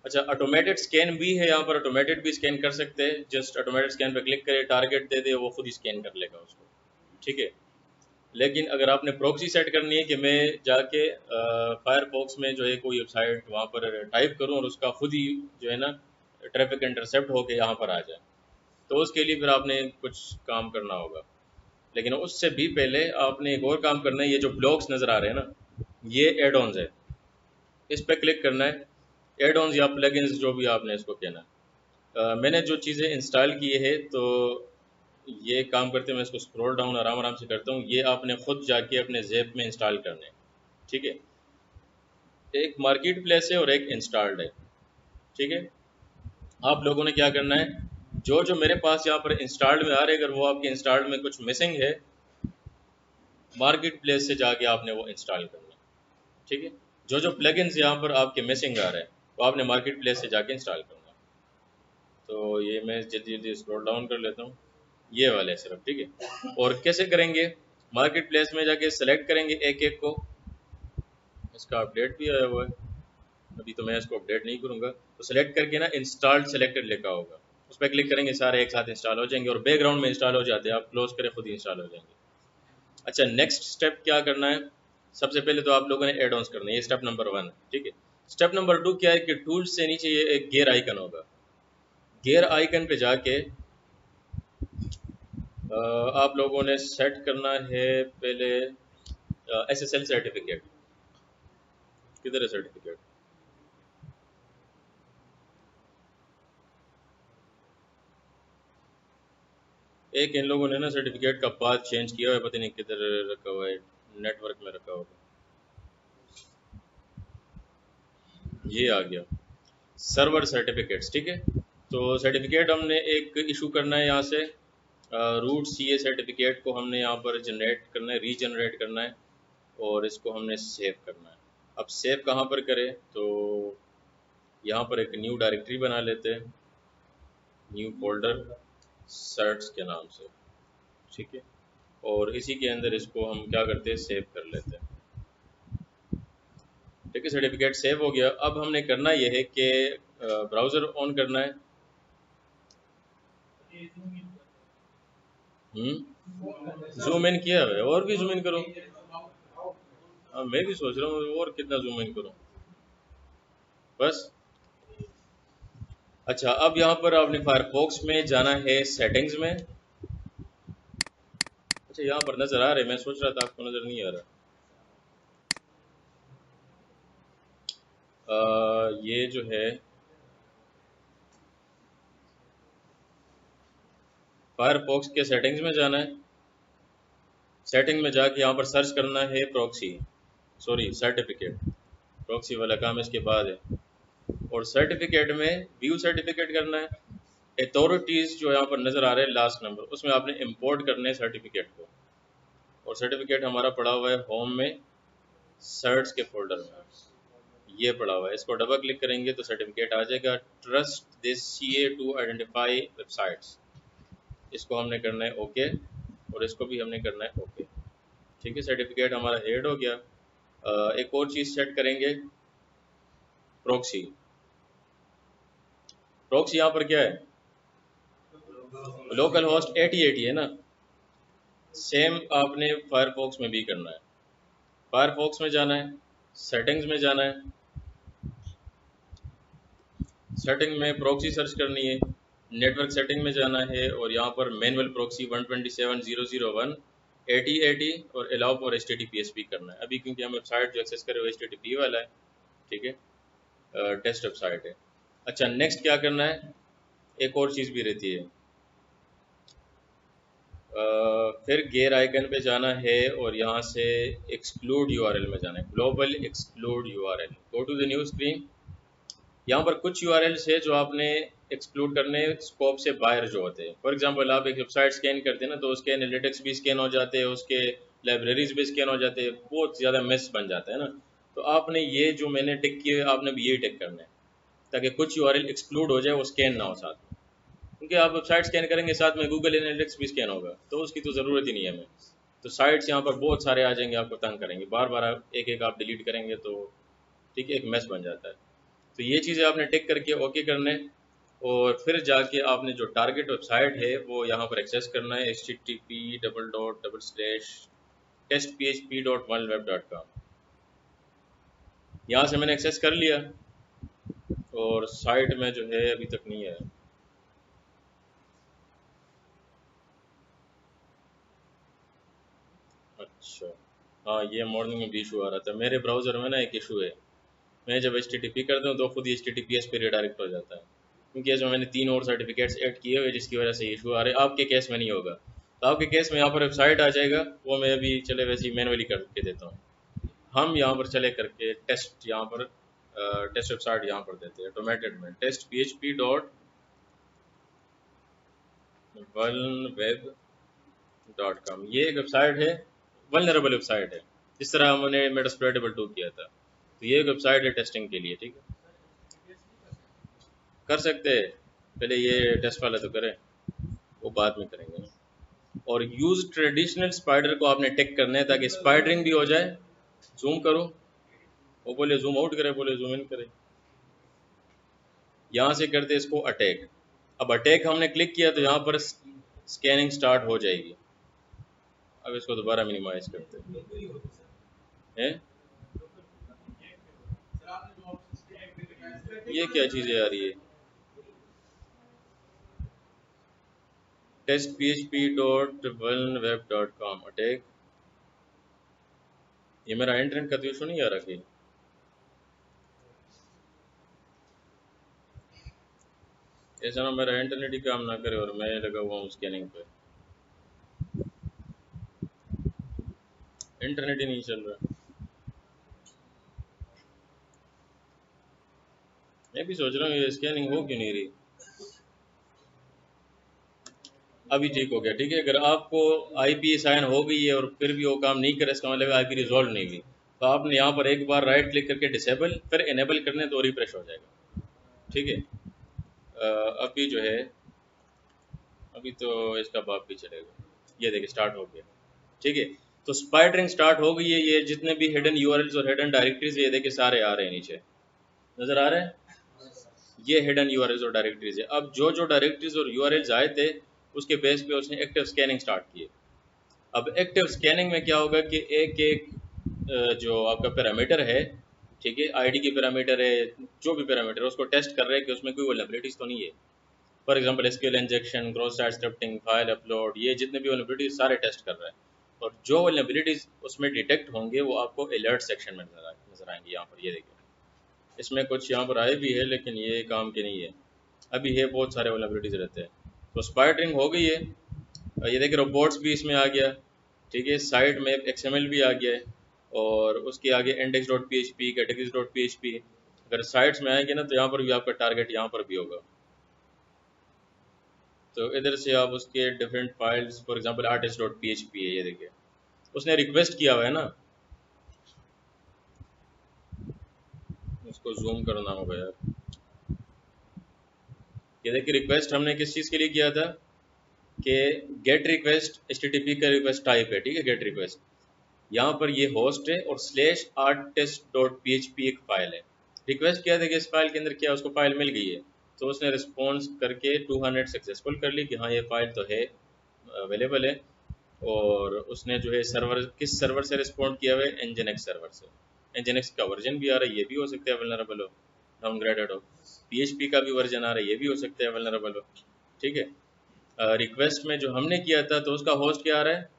अच्छा, ऑटोमेटेड स्कैन भी है यहाँ पर, ऑटोमेटेड भी स्कैन कर सकते हैं। जस्ट ऑटोमेटेड स्कैन पे क्लिक करें, टारगेट दे दे, वो खुद ही स्कैन कर लेगा उसको। ठीक है, लेकिन अगर आपने प्रॉक्सी सेट करनी है कि मैं जाके फायरफॉक्स में जो है कोई वेबसाइट वहाँ पर टाइप करूँ और उसका खुद ही जो है ना ट्रैफिक इंटरसेप्ट होके यहाँ पर आ जाए, तो उसके लिए फिर आपने कुछ काम करना होगा। लेकिन उससे भी पहले आपने एक और काम करना है। ये जो ब्लॉक्स नज़र आ रहे हैं ना, ये एड ऑन्स है, इस पर क्लिक करना है। एड ऑन्स या प्लगइन्स जो भी आपने इसको कहना है। मैंने जो चीज़ें इंस्टॉल की है तो ये काम करते मैं इसको स्क्रॉल डाउन आराम आराम से करता हूँ। ये आपने खुद जाके अपने ज़ैप में इंस्टॉल करने हैं, ठीक है। एक मार्केट प्लेस है और एक इंस्टॉल्ड है, ठीक है। आप लोगों ने क्या करना है, जो जो मेरे पास यहाँ पर इंस्टॉल्ड में आ रहे, अगर वो आपके इंस्टॉल्ड में कुछ मिसिंग है, मार्केट प्लेस से जाके आपने वो इंस्टॉल करना है, ठीक है। जो जो प्लगइन्स यहाँ पर आपके मिसिंग आ रहे हैं वो आपने मार्केट प्लेस से जाके इंस्टॉल करना है। तो ये मैं जल्दी जल्दी स्क्रॉल डाउन कर लेता हूँ, ये वाले सिर्फ, ठीक है। और कैसे करेंगे, मार्केट प्लेस में जाके सेलेक्ट करेंगे एक एक को। इसका अपडेट भी आया हुआ है, अभी तो मैं इसको अपडेट नहीं करूँगा। तो सेलेक्ट करके ना इंस्टॉल्ड सेलेक्टेड लिखा होगा, उस पर क्लिक करेंगे, सारे एक साथ इंस्टॉल हो जाएंगे और बैकग्राउंड में इंस्टॉल हो जाते हैं। आप क्लोज करें खुद ही इंस्टॉल हो जाएंगे। अच्छा, नेक्स्ट स्टेप क्या करना है, सबसे पहले तो आप लोगों ने एड ऑन्स करना है, ये स्टेप नंबर 1 है, ठीक है। स्टेप नंबर 2 क्या है कि टूल्स से नीचे ये एक गियर आइकन होगा, गियर आइकन पे जाके आप लोगों ने सेट करना है पहले एसएसएल सर्टिफिकेट। किधर है सर्टिफिकेट, एक इन लोगों ने ना सर्टिफिकेट का पाथ चेंज किया हुआ है, पता नहीं किधर रखा हुआ है, नेटवर्क में रखा हुआ है। ये आ गया सर्वर सर्टिफिकेट्स, ठीक है। तो सर्टिफिकेट हमने एक इशू करना है यहाँ से, रूट सीए सर्टिफिकेट को हमने यहाँ पर जनरेट करना है, रीजनरेट करना है और इसको हमने सेव करना है। अब सेव कहाँ पर करें, तो यहाँ पर एक न्यू डायरेक्टरी बना लेते हैं, न्यू फोल्डर सर्च के नाम से, ठीक है। और इसी के अंदर इसको हम क्या करते हैं, सेव कर लेते हैं, ठीक है। सर्टिफिकेट सेव हो गया। अब हमने करना यह है कि ब्राउज़र ऑन करना है। जूम इन किया है, और भी जूम इन करो। मैं भी सोच रहा हूँ और कितना जूम इन करूँ, बस। अच्छा, अब यहाँ पर आपने फायरफॉक्स में जाना है, सेटिंग्स में। अच्छा, यहाँ पर नज़र आ रहे, मैं सोच रहा था आपको नज़र नहीं आ रहा। ये जो है फायरफॉक्स के सेटिंग्स में जाना है। सेटिंग में जाके यहाँ पर सर्च करना है प्रॉक्सी, सॉरी सर्टिफिकेट, प्रॉक्सी वाला काम इसके बाद है। और सर्टिफिकेट में व्यू सर्टिफिकेट करना है। अथॉरिटीज़ जो यहाँ पर नज़र आ रहे हैं लास्ट नंबर, उसमें आपने इंपोर्ट करने हैं सर्टिफिकेट को। और सर्टिफिकेट हमारा पड़ा हुआ है होम में, सर्च के फोल्डर में, ये पड़ा हुआ है। इसको डबल क्लिक करेंगे तो सर्टिफिकेट आ जाएगा, trust this CA to identify websites. इसको हमने करना है ओके, और इसको भी हमने करना है ओके, ठीक है। सर्टिफिकेट हमारा ऐड हो गया। एक और चीज़ सेट करेंगे, प्रॉक्सी। प्रॉक्सी यहाँ पर क्या है, लोकल होस्ट 8080 है ना। सेम आपने फायरफॉक्स में भी करना है। फायरफॉक्स में जाना है, सेटिंग्स में जाना है, सेटिंग में प्रॉक्सी सर्च करनी है, नेटवर्क सेटिंग में जाना है और यहाँ पर मैनुअल प्रॉक्सी 127.0.0.1 8080 और अलाउ फॉर HTTPS भी करना है। अभी क्योंकि हम वेबसाइट जो एक्सेस करें वो HTTP वाला है, ठीक है, टेस्ट वेबसाइट है। अच्छा, नेक्स्ट क्या करना है, एक और चीज़ भी रहती है। फिर गेयर आइकन पे जाना है और यहाँ से एक्सक्लूड यूआरएल में जाना है, global exclude URL, go to the new screen. यहाँ पर कुछ यूआरएल्स है जो आपने एक्सक्लूड करने, स्कोप से बाहर जो होते हैं। फॉर एग्जांपल आप एक वेबसाइट स्कैन करते हैं ना, तो उसके एनालिटिक्स भी स्कैन हो जाते हैं, उसके लाइब्रेरीज भी स्कैन हो जाते हैं, बहुत ज़्यादा मेस बन जाता है ना। तो आपने ये जो मैंने टिक किए, आपने भी ये टिक करना है ताकि कुछ यूआरएल एक्सक्लूड हो जाए, वो स्कैन ना हो साथ में। क्योंकि आप वेबसाइट स्कैन करेंगे साथ में गूगल एनालिटिक्स भी स्कैन होगा, तो उसकी तो ज़रूरत ही नहीं है हमें। तो साइट्स यहाँ पर बहुत सारे आ जाएंगे, आपको तंग करेंगे, बार बार एक एक आप डिलीट करेंगे तो ठीक है, एक मेस बन जाता है। तो ये चीज़ें आपने टिक करके ओके करने, और फिर जाके आपने जो टारगेट वेबसाइट है वो यहाँ पर एक्सेस करना है, http://testphp.1web.com। यहाँ से मैंने एक्सेस कर लिया और साइट में जो है अभी तक नहीं है। अच्छा, हाँ, ये मॉर्निंग में भी इशू आ रहा था मेरे ब्राउज़र में ना, एक इशू है। मैं जब HTTP करता हूँ तो खुद ही HTTPS पे रिडायरेक्ट हो जाता है, क्योंकि इसमें मैंने 3 और सर्टिफिकेट्स ऐड किए हुए जिसकी वजह से इशू आ रहे हैं। आपके केस में नहीं होगा। तो आपके केस में यहाँ पर वेबसाइट आ जाएगा, वो मैं अभी चले वैसे ही मैनुअली करके देता हूँ। हम यहाँ पर चले करके टेस्ट, यहाँ पर टेस्ट वेबसाइट यहाँ पर देते हैं ऑटोमेटेड में, टेस्ट php डॉट vulnweb.com। ये एक वेबसाइट है, वल्नरेबल वेबसाइट है, जिस तरह हमने मेटास्प्लोइटेबल 2 किया था। तो ये एक वेबसाइट है टेस्टिंग के लिए, ठीक है। कर सकते हैं, पहले ये टेस्ट वाला तो करें, वो बाद में करेंगे। और यूज ट्रेडिशनल स्पाइडर को आपने टिक करना है ताकि स्पाइडरिंग भी हो जाए। जूम करो, वो बोले जूम आउट करे, बोले जूम इन करे। यहाँ से करते इसको अटैक। अब अटैक हमने क्लिक किया तो यहाँ पर स्कैनिंग स्टार्ट हो जाएगी। अब इसको दोबारा मिनिमाइज करते हैं। ये क्या चीज़ें आ रही है? Test php.vulnweb.com attack. ये मेरा इंटरनेट का तो इशू नहीं आ रहा कि ऐसा ना मेरा इंटरनेट ही काम ना करे और मैं लगा हुआ हूँ स्कैनिंग पे, इंटरनेट ही नहीं चल रहा। मैं भी सोच रहा हूँ ये स्कैनिंग हो क्यों नहीं रही। अभी ठीक हो गया, ठीक है। अगर आपको आईपी साइन हो गई है और फिर भी वो काम नहीं करे, इसका मतलब आईपी रिजॉल्व नहीं हुई, तो आपने यहाँ पर एक बार राइट क्लिक करके डिसेबल फिर इनेबल करने तो रिफ्रेश हो जाएगा, ठीक है। अभी जो है, अभी तो इसका बाप भी चलेगा। ये देखिए स्टार्ट हो गया, ठीक है। तो स्पाइडरिंग स्टार्ट हो गई है। ये जितने भी हिडन यूआरएल्स और हिडन डायरेक्टरीज ये देखिए सारे आ रहे हैं नीचे, नजर आ रहे हैं। ये हिडन यूआरएल्स और डायरेक्टरीज है। अब जो जो डायरेक्टरीज और यूआरएल्स आए थे उसके बेस पे उसने एक्टिव स्कैनिंग स्टार्ट की। अब एक्टिव स्कैनिंग में क्या होगा कि एक एक जो आपका पैरामीटर है, ठीक है, आईडी की पैरामीटर है, जो भी पैरामीटर है उसको टेस्ट कर रहे हैं कि उसमें कोई वल्नरेबिलिटीज तो नहीं है। For example SQL injection, cross site scripting, file upload, ये जितने भी वल्नरेबिलिटीज सारे टेस्ट कर रहे हैं। और जो वल्नरेबिलिटीज उसमें डिटेक्ट होंगे वो आपको अलर्ट सेक्शन में नजर आएंगे। यहाँ पर ये देखिए, इसमें कुछ यहाँ पर आए भी है लेकिन ये काम के नहीं है। अभी है बहुत सारे वल्नरेबिलिटीज रहते हैं। तो स्पाइडरिंग हो गई है। ये देखिए रोबोट्स भी इसमें आ गया, ठीक है। साइट में XML भी आ गया है और उसके आगे index.php, categories.php। अगर साइट्स में आएंगे ना तो यहाँ पर भी आपका टारगेट यहाँ पर भी होगा। तो इधर से आप उसके different files, for example artist.php है, ये देखिए उसने रिक्वेस्ट किया हुआ है ना, उसको जूम करना होगा यार। ये देखिए रिक्वेस्ट हमने किस चीज़ के लिए किया था कि गेट रिक्वेस्ट HTTP का रिक्वेस्ट टाइप है, ठीक है, गेट रिक्वेस्ट। यहाँ पर ये होस्ट है और /artist.php एक फाइल है। रिक्वेस्ट किया था कि इस फाइल के अंदर क्या उसको फाइल मिल गई है, तो उसने रिस्पॉन्स करके 200 सक्सेसफुल कर ली कि हाँ ये फाइल तो है, अवेलेबल है। और उसने जो है सर्वर, किस सर्वर से रिस्पॉन्ड किया हुआ है, Nginx सर्वर से। Nginx का वर्जन भी आ रहा है, ये भी हो सकता है वल्नरेबल हो, डाउनग्रेडेड हो। PHP का भी वर्जन आ रहा है, ये भी हो सकता है वल्नरेबल हो, ठीक है। रिक्वेस्ट में जो हमने किया था तो उसका होस्ट क्या आ रहा है,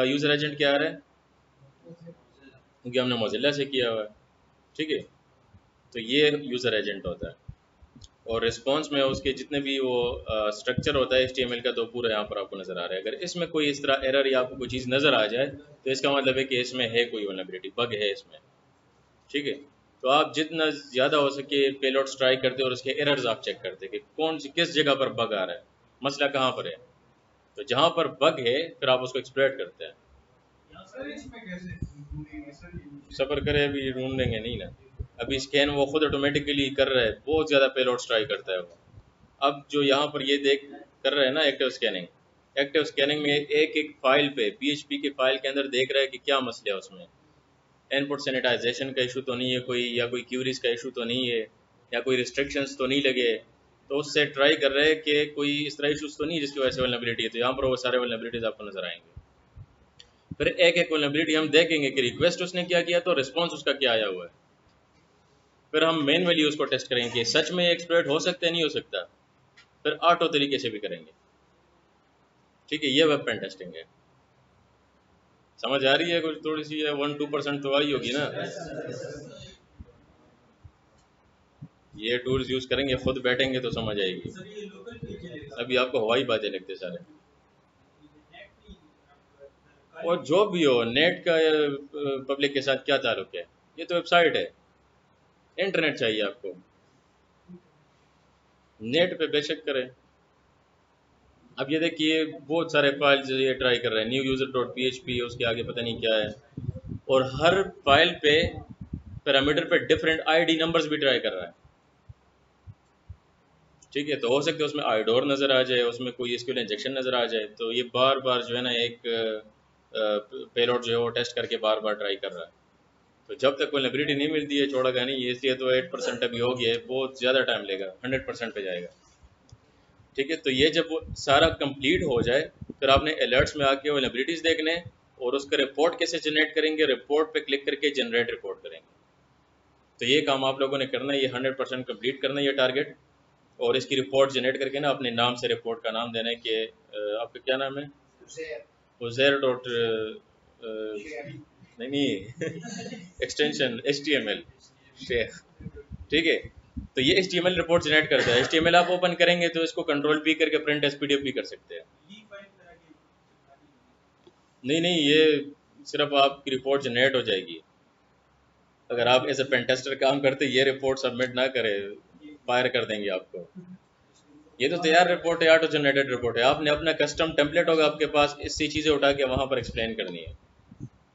यूज़र एजेंट क्या आ रहा है, क्योंकि हमने मोजिल्ला से किया हुआ है, ठीक है। तो ये यूज़र एजेंट होता है और रिस्पॉन्स में उसके जितने भी वो स्ट्रक्चर होता है HTML का, तो पूरा यहाँ पर आपको नज़र आ रहा है। अगर इसमें कोई इस तरह एरर या आपको कोई चीज़ नज़र आ जाए तो इसका मतलब है कि इसमें है कोई वल्नरेबिलिटी, बग है इसमें, ठीक है। तो आप जितना ज़्यादा हो सके पेलोड्स ट्राई करते और उसके एरर्स आप चेक करते कि कौन सी किस जगह पर बग आ रहा है, मसला कहाँ पर है। तो जहाँ पर बग है फिर आप उसको एक्सप्लॉइट करते हैं। सफ़र करे, अभी ढूंढेंगे नहीं ना। अभी स्कैन वो खुद ऑटोमेटिकली कर रहा है, बहुत ज़्यादा पेलोड्स ट्राई करता है वो। अब जो यहाँ पर ये देख कर रहे हैं ना एक्टिव स्कैनिंग, एक्टिव स्कैनिंग में एक एक फाइल पे PHP के फाइल के अंदर देख रहा है कि क्या मसले है उसमें। इनपुट सैनिटाइजेशन का इशू तो नहीं है कोई, या कोई क्यूरीज का इशू तो नहीं है, या कोई रिस्ट्रिक्शंस तो नहीं लगे। तो उससे ट्राई कर रहे हैं कि कोई इस तरह इशूज़ तो नहीं है जिसकी वजह से वल्नरेबिलिटी है। तो यहाँ पर वो सारे वल्नरेबिलिटीज़ आपको नजर आएंगे। फिर एक एक वल्नरेबिलिटी हम देखेंगे कि रिक्वेस्ट उसने क्या किया तो रिस्पॉन्स उसका क्या आया हुआ है। फिर हम मेन वैल्यू उसको टेस्ट करेंगे कि सच में एक्सप्लॉइट हो सकता है नहीं हो सकता। फिर ऑटो तरीके से भी करेंगे, ठीक है। ये वेब पेन टेस्टिंग है। समझ आ रही है कुछ थोड़ी सी, 1-2% तो आई होगी ना। ये टूल्स यूज करेंगे, खुद बैठेंगे तो समझ आएगी। अभी आपको हवाई बातें लगते सारे। और जो भी हो, नेट का पब्लिक के साथ क्या ताल्लुक है? ये तो वेबसाइट है, इंटरनेट चाहिए आपको, नेट पे बेशक करें। अब ये देखिए बहुत सारे फाइल्स ये ट्राई कर रहे हैं, new user dot P H P, उसके आगे पता नहीं क्या है, और हर फाइल पे पैरामीटर पे डिफरेंट आईडी नंबर्स भी ट्राई कर रहा है। ठीक है, तो हो सकता है उसमें आईडोर नज़र आ जाए, उसमें कोई एसक्यूएल इंजेक्शन नज़र आ जाए, तो ये बार बार जो है ना एक पेलोड जो है वो टेस्ट करके बार बार ट्राई कर रहा है। तो जब तक कोई लाइब्रेरी नहीं मिलती है छोड़ेगा नहीं, इसलिए तो 8% अभी हो गया है, बहुत ज़्यादा टाइम लेगा, 100% पे जाएगा। ठीक है, तो ये जब वो सारा कंप्लीट हो जाए, फिर आपने अलर्ट्स में आके वो लाइब्रेरीज देखने, और उसका रिपोर्ट कैसे जनरेट करेंगे, रिपोर्ट पे क्लिक करके जनरेट रिपोर्ट करेंगे। तो ये काम आप लोगों ने करना है, ये 100% कंप्लीट करना है ये टारगेट, और इसकी रिपोर्ट जनरेट करके ना अपने नाम से रिपोर्ट का नाम देना है कि आपका क्या नाम है, उज़ैर डॉट नहीं नहीं एक्सटेंशन HTML शेख। ठीक है, तो ये HTML रिपोर्ट जनरेट करता है। HTML आप ओपन करेंगे तो इसको कंट्रोल P करके प्रिंट एज PDF भी कर सकते हैं। नहीं नहीं, ये सिर्फ आपकी रिपोर्ट जनरेट हो जाएगी। अगर आप एज ए पेन टेस्टर काम करते ये रिपोर्ट सबमिट ना करें, फायर कर देंगे आपको। ये तो तैयार रिपोर्ट है, ऑटो जनरेटेड रिपोर्ट है, आपने अपना कस्टम टेम्पलेट होगा आपके पास, इससे चीज़ें उठा के वहाँ पर एक्सप्लेन करनी है।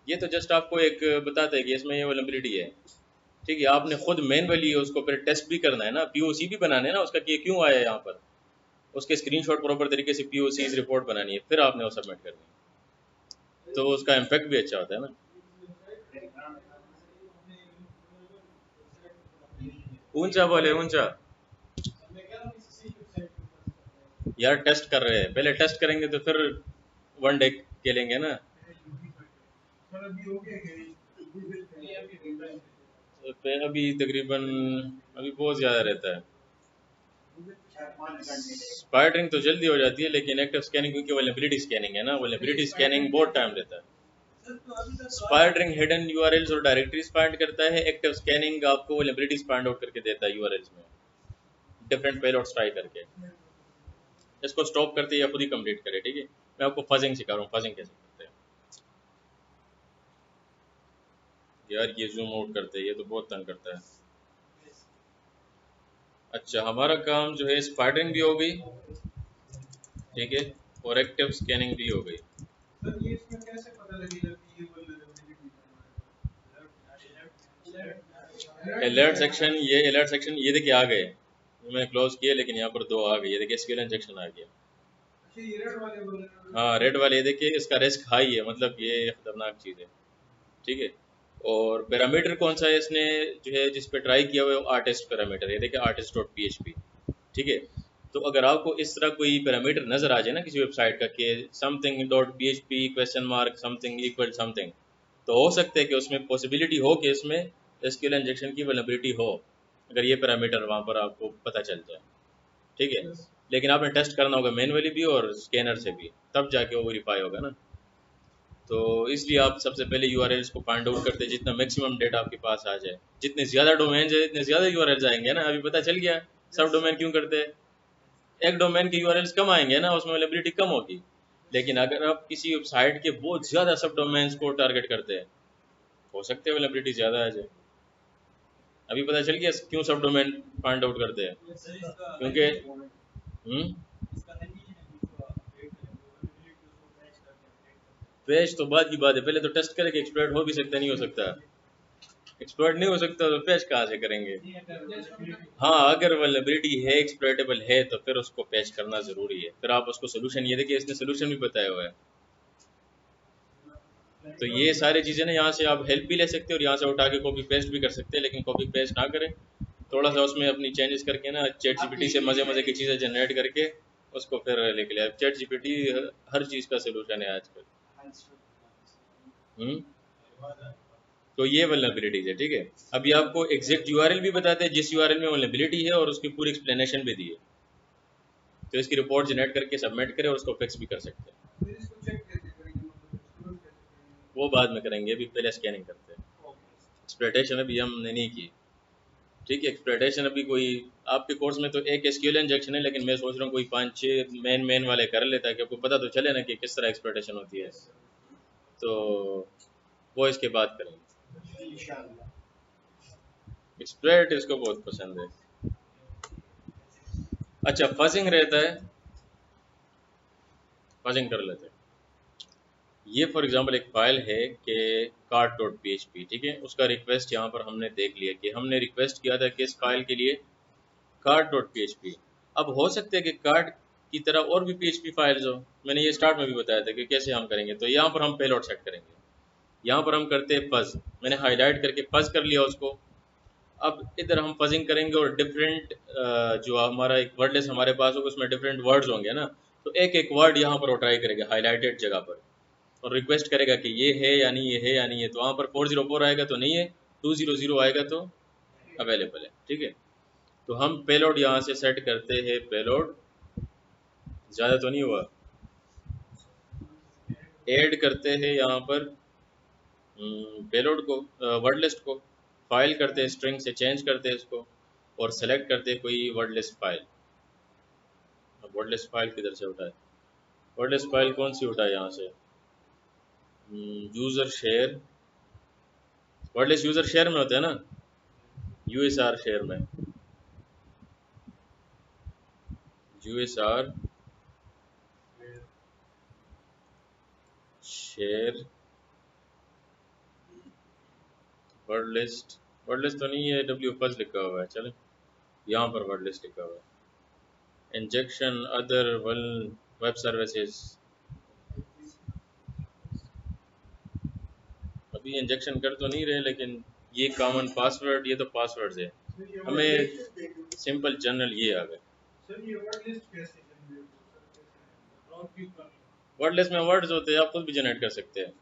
ये तो जस्ट आपको एक बताता है कि इसमें ये वल्नरेबिलिटी है। ठीक है, आपने खुद मैनुअली उसको फिर टेस्ट भी करना है ना, POC भी बनाना है ना उसका कि ये क्यों आया यहाँ पर, उसके स्क्रीनशॉट प्रॉपर तरीके से POCs रिपोर्ट बनानी है, फिर आपने वो सबमिट करनी है, तो उसका इम्पैक्ट भी अच्छा होता है ना। ऊंचा बोले, ऊंचा। यार टेस्ट कर रहे हैं, पहले टेस्ट करेंगे तो फिर वन डे खेलेंगे ना। तो अभी तकरीबन अभी बहुत ज़्यादा रहता है। स्पाइडरिंग तो जल्दी हो जाती है, लेकिन एक्टिव स्कैनिंग क्योंकि वल्नरेबिलिटी स्कैनिंग है ना, वल्नरेबिलिटी स्कैनिंग बहुत टाइम लेता है। स्पाइडरिंग हिडन यूआरएल्स और डायरेक्टरीज फाइंड करता है, एक्टिव स्कैनिंग आपको वल्नरेबिलिटीज फाइंड आउट करके देता है यूआरएल्स में, डिफरेंट पेलोड्स ट्राई करके। इसको स्टॉप करते या खुद ही कंप्लीट करे। ठीक है, मैं आपको फजिंग सिखा रहा हूँ, फजिंग कैसे करते हैं। यार ये जूम आउट करते हैं, ये तो बहुत तंग करता है। अच्छा, हमारा काम जो है स्पाइडरिंग भी हो गई, ठीक है, और एक्टिव स्कैनिंग भी हो गई। अलर्ट सेक्शन, ये अलर्ट सेक्शन ये देखिए आ गए, मैंने क्लोज किया लेकिन यहाँ पर 2 आ गए, ये देखिए एसक्यूएल इंजेक्शन आ गया। हाँ रेड वाले, ये देखिए इसका रिस्क हाई है, मतलब ये खतरनाक चीज़ है। ठीक है, और पैरामीटर कौन सा है इसने जो है जिस पे ट्राई किया हुआ है, आर्टिस्ट पैरामीटर, ये देखिए artist.php। ठीक है, तो अगर आपको इस तरह कोई पैरामीटर नज़र आ जाए ना किसी वेबसाइट का कि something dot PHP question mark something equal something, तो हो सकता है कि उसमें पॉसिबिलिटी हो कि इसमें एसक्यूएल इंजेक्शन की वल्नरेबिलिटी हो, अगर ये पैरामीटर वहाँ पर आपको पता चल जाए। ठीक है, लेकिन आपने टेस्ट करना होगा मैनुअली भी और स्कैनर से भी, तब जाके वो वेरीफाई होगा ना। तो इसलिए आप सबसे पहले यूआरएल्स को फाइंड आउट करते हैं, जितना मैक्सिमम डेटा आपके पास आ जाए। जितने ज़्यादा डोमेन है इतने ज़्यादा यूआरएल्स आएंगे ना, अभी पता चल गया सब डोमेन क्यों करते हैं। एक डोमेन के यूआरएल्स कम आएंगे ना, उसमें अवेलेबिलिटी कम होगी। लेकिन अगर आप किसी वेबसाइट के बहुत ज़्यादा सब डोमेन्स को टारगेट करते हैं, हो सकते हैं अवेलेबिलिटी ज़्यादा आ जाए। अभी पता चल गया क्यों सब डोमेन फाइंड आउट करते हैं, क्योंकि पेज तो बाद की बात है, पहले तो टेस्ट करें कि एक्सप्लॉइट हो भी सकता नहीं हो सकता। एक्सप्लॉइट नहीं हो सकता तो पेज कहाँ से करेंगे। हाँ, अगर वल्नरेबिलिटी है, एक्सप्लॉइटेबल है, तो फिर उसको पैच करना ज़रूरी है, फिर आप उसको सोल्यूशन, ये देखिए इसने सोल्यूशन भी बताया हुआ है। तो ये सारी चीज़ें ना यहाँ से आप हेल्प भी ले सकते हैं और यहाँ से उठा के कॉपी पेस्ट भी कर सकते हैं, लेकिन कॉपी पेस्ट ना करें, थोड़ा सा उसमें अपनी चेंजेस करके ना चैट जीपीटी से मज़े मज़े की चीज़ें जनरेट करके उसको फिर लिख लिया। चैट जीपीटी हर चीज़ का सोल्यूशन है आजकल। तो ये वल्नरेबिलिटीज है। ठीक है, अभी आपको एग्जैक्ट यूआरएल भी बताते हैं जिस यूआरएल में वल्नरेबिलिटी है, और उसकी पूरी एक्सप्लेनेशन भी दी है, तो इसकी रिपोर्ट जनरेट करके सबमिट करें और उसको फिक्स भी कर सकते हैं। वो बाद में करेंगे, अभी पहले स्कैनिंग करते हैं। एक्सप्लॉइटेशन अभी हमने नहीं की, ठीक है। एक्सप्लॉइटेशन अभी कोई आपके कोर्स में तो एक एसक्यूएल इंजेक्शन है, लेकिन मैं सोच रहा हूँ कोई 5-6 मेन वाले कर लेता है कि आपको पता तो चले ना कि किस तरह एक्सप्लॉइटेशन होती है, तो वो इसके बाद करेंगे। एक्सप्लॉइट इसको बहुत पसंद है। अच्छा, फजिंग रहता है, फजिंग कर लेते हैं। ये फॉर एग्जांपल एक फाइल है कि card dot P H P, ठीक है। उसका रिक्वेस्ट यहाँ पर हमने देख लिया कि हमने रिक्वेस्ट किया था किस फाइल के लिए, card dot P H P. अब हो सकता है कि कार्ड की तरह और भी पी एच पी फाइल्स हो, मैंने ये स्टार्ट में भी बताया था कि कैसे हम करेंगे। तो यहाँ पर हम पेलोड सेट करेंगे, यहाँ पर हम करते हैं फज, मैंने हाईलाइट करके फज कर लिया उसको। अब इधर हम फजिंग करेंगे और डिफरेंट जो हमारा एक वर्ड लिस्ट हमारे पास होगा उसमें डिफरेंट वर्ड्स होंगे ना, तो एक एक वर्ड यहाँ पर वो ट्राई करेगा हाईलाइटेड जगह पर और रिक्वेस्ट करेगा कि ये है या नहीं, ये है या नहीं है। तो वहाँ पर 404 आएगा तो नहीं है, 200 आएगा तो अवेलेबल है, ठीक है। तो हम पेलोड यहाँ से सेट करते हैं, पेलोड ज़्यादा तो नहीं हुआ, ऐड करते हैं यहाँ पर पेलोड को, वर्ड लिस्ट को, फाइल करते हैं, स्ट्रिंग से चेंज करते हैं इसको और सेलेक्ट करते हैं कोई वर्ड लिस्ट फाइल। अब वर्ड लिस्ट फाइल किधर से उठाए, वर्ड लिस्ट फाइल कौन सी उठाए यहाँ से, user share, word list user share में होता है ना, यूएसआर शेयर में, USR share word list, word list तो नहीं है, डब्ल्यू फर्स्ट लिखा हुआ है, चले यहाँ पर वर्ड लिस्ट लिखा हुआ है। Injection other one web services, अभी इंजेक्शन कर तो नहीं रहे, लेकिन ये कॉमन पासवर्ड, ये तो पासवर्ड है, हमें सिंपल जनरल ये आ गए। वर्ड लिस्ट में वर्ड्स होते हैं, आप खुद भी जनरेट कर सकते हैं,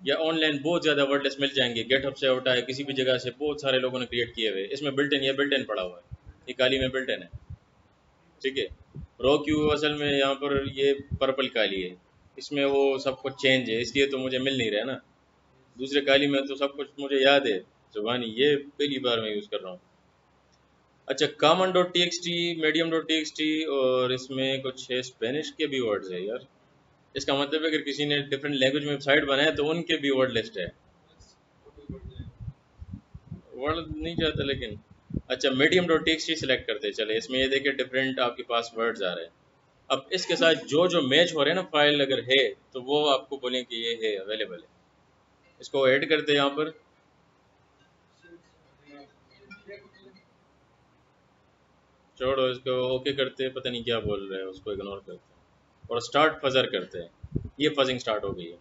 या ऑनलाइन बहुत ज़्यादा वर्ड लिस्ट मिल जाएंगे, गेटअप से उठाए किसी भी जगह से, बहुत सारे लोगों ने क्रिएट किए हुए। इसमें बिल्ट इन, ये बिल्ट इन पड़ा हुआ है, ये काली में बिल्ट इन है, ठीक है। रो क्यू असल में यहाँ पर ये पर्पल काली है, इसमें वो सब कुछ चेंज है, इसलिए तो मुझे मिल नहीं रहा है ना। दूसरे काली में तो सब कुछ मुझे याद है जुबानी, ये पहली बार मैं यूज़ कर रहा हूँ। अच्छा, common dot T x T, medium dot T x T, और इसमें कुछ है स्पेनिश के भी वर्ड्स है यार। इसका मतलब है अगर किसी ने डिफरेंट लैंग्वेज में वेबसाइट बनाया तो उनके भी वर्ड लिस्ट है, वर्ड नहीं चाहता लेकिन। अच्छा, medium dot T x T select करते हैं, चले इसमें ये देखिए डिफरेंट आपके पास वर्ड्स आ रहे हैं। अब इसके साथ जो जो मैच हो रहे हैं ना फाइल अगर है तो वो आपको बोलें कि ये है अवेलेबल है, इसको ऐड करते हैं यहाँ पर। छोड़ो इसको, ओके करते हैं, पता नहीं क्या बोल रहे हैं, उसको इग्नोर करते हैं और स्टार्ट फजर करते हैं। ये फजिंग स्टार्ट हो गई है,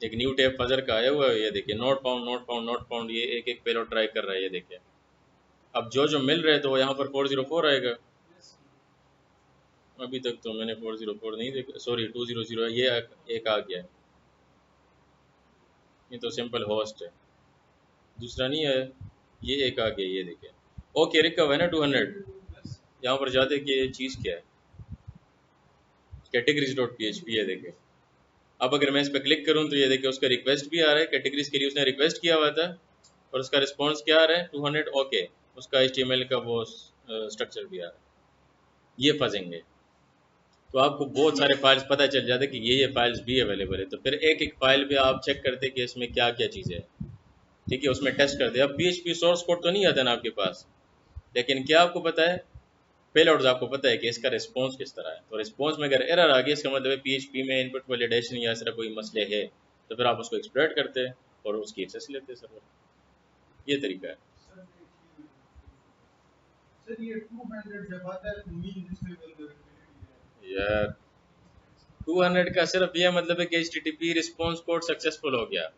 एक न्यू टैब फजर का आया हुआ है, ये देखिए not found not found not found, ये एक एक पेलोड ट्राई कर रहा है, ये देखिए। अब जो जो मिल रहे हैं तो वो यहाँ पर 404 आएगा। अभी तक तो मैंने 404 नहीं देखा, सॉरी 200 है, ये एक आ गया है, ये तो सिंपल होस्ट है, दूसरा नहीं है, ये एक आ गया, ये देखिए। ओके रिकव है ना 200। यहाँ पर जाते कि ये चीज़ क्या है, categories dot P H P है, देखिए। अब अगर मैं इस पर क्लिक करूँ तो ये देखिए उसका रिक्वेस्ट भी आ रहा है, कैटेगरीज के लिए उसने रिक्वेस्ट किया हुआ था और उसका रिस्पॉन्स क्या आ रहा है 200, ओके। उसका HTML का वो स्ट्रक्चर भी आ रहा है, ये फंसेंगे। तो आपको बहुत सारे फाइल्स पता चल जाते कि ये फाइल्स भी अवेलेबल है, तो फिर एक एक फाइल पे आप चेक करते कि इसमें क्या क्या चीज़ें हैं, ठीक है, उसमें टेस्ट करते। अब PHP सोर्स कोड तो नहीं आता ना आपके पास, लेकिन क्या आपको पता है, पेलोड्स आपको पता है कि इसका रिस्पॉन्स किस तरह है। तो रिस्पॉन्स में अगर एरर आ गई, इसका मतलब है PHP में इनपुट वैलिडेशन या इस तरह कोई मसले है, तो फिर आप उसको एक्सप्लॉइट करते हैं और उसकी एक्सेस लेते हैं सर्वर, ये तरीका है। यार 200 का सिर्फ ये मतलब है कि HTTP रिस्पॉन्स कोड सक्सेसफुल हो गया।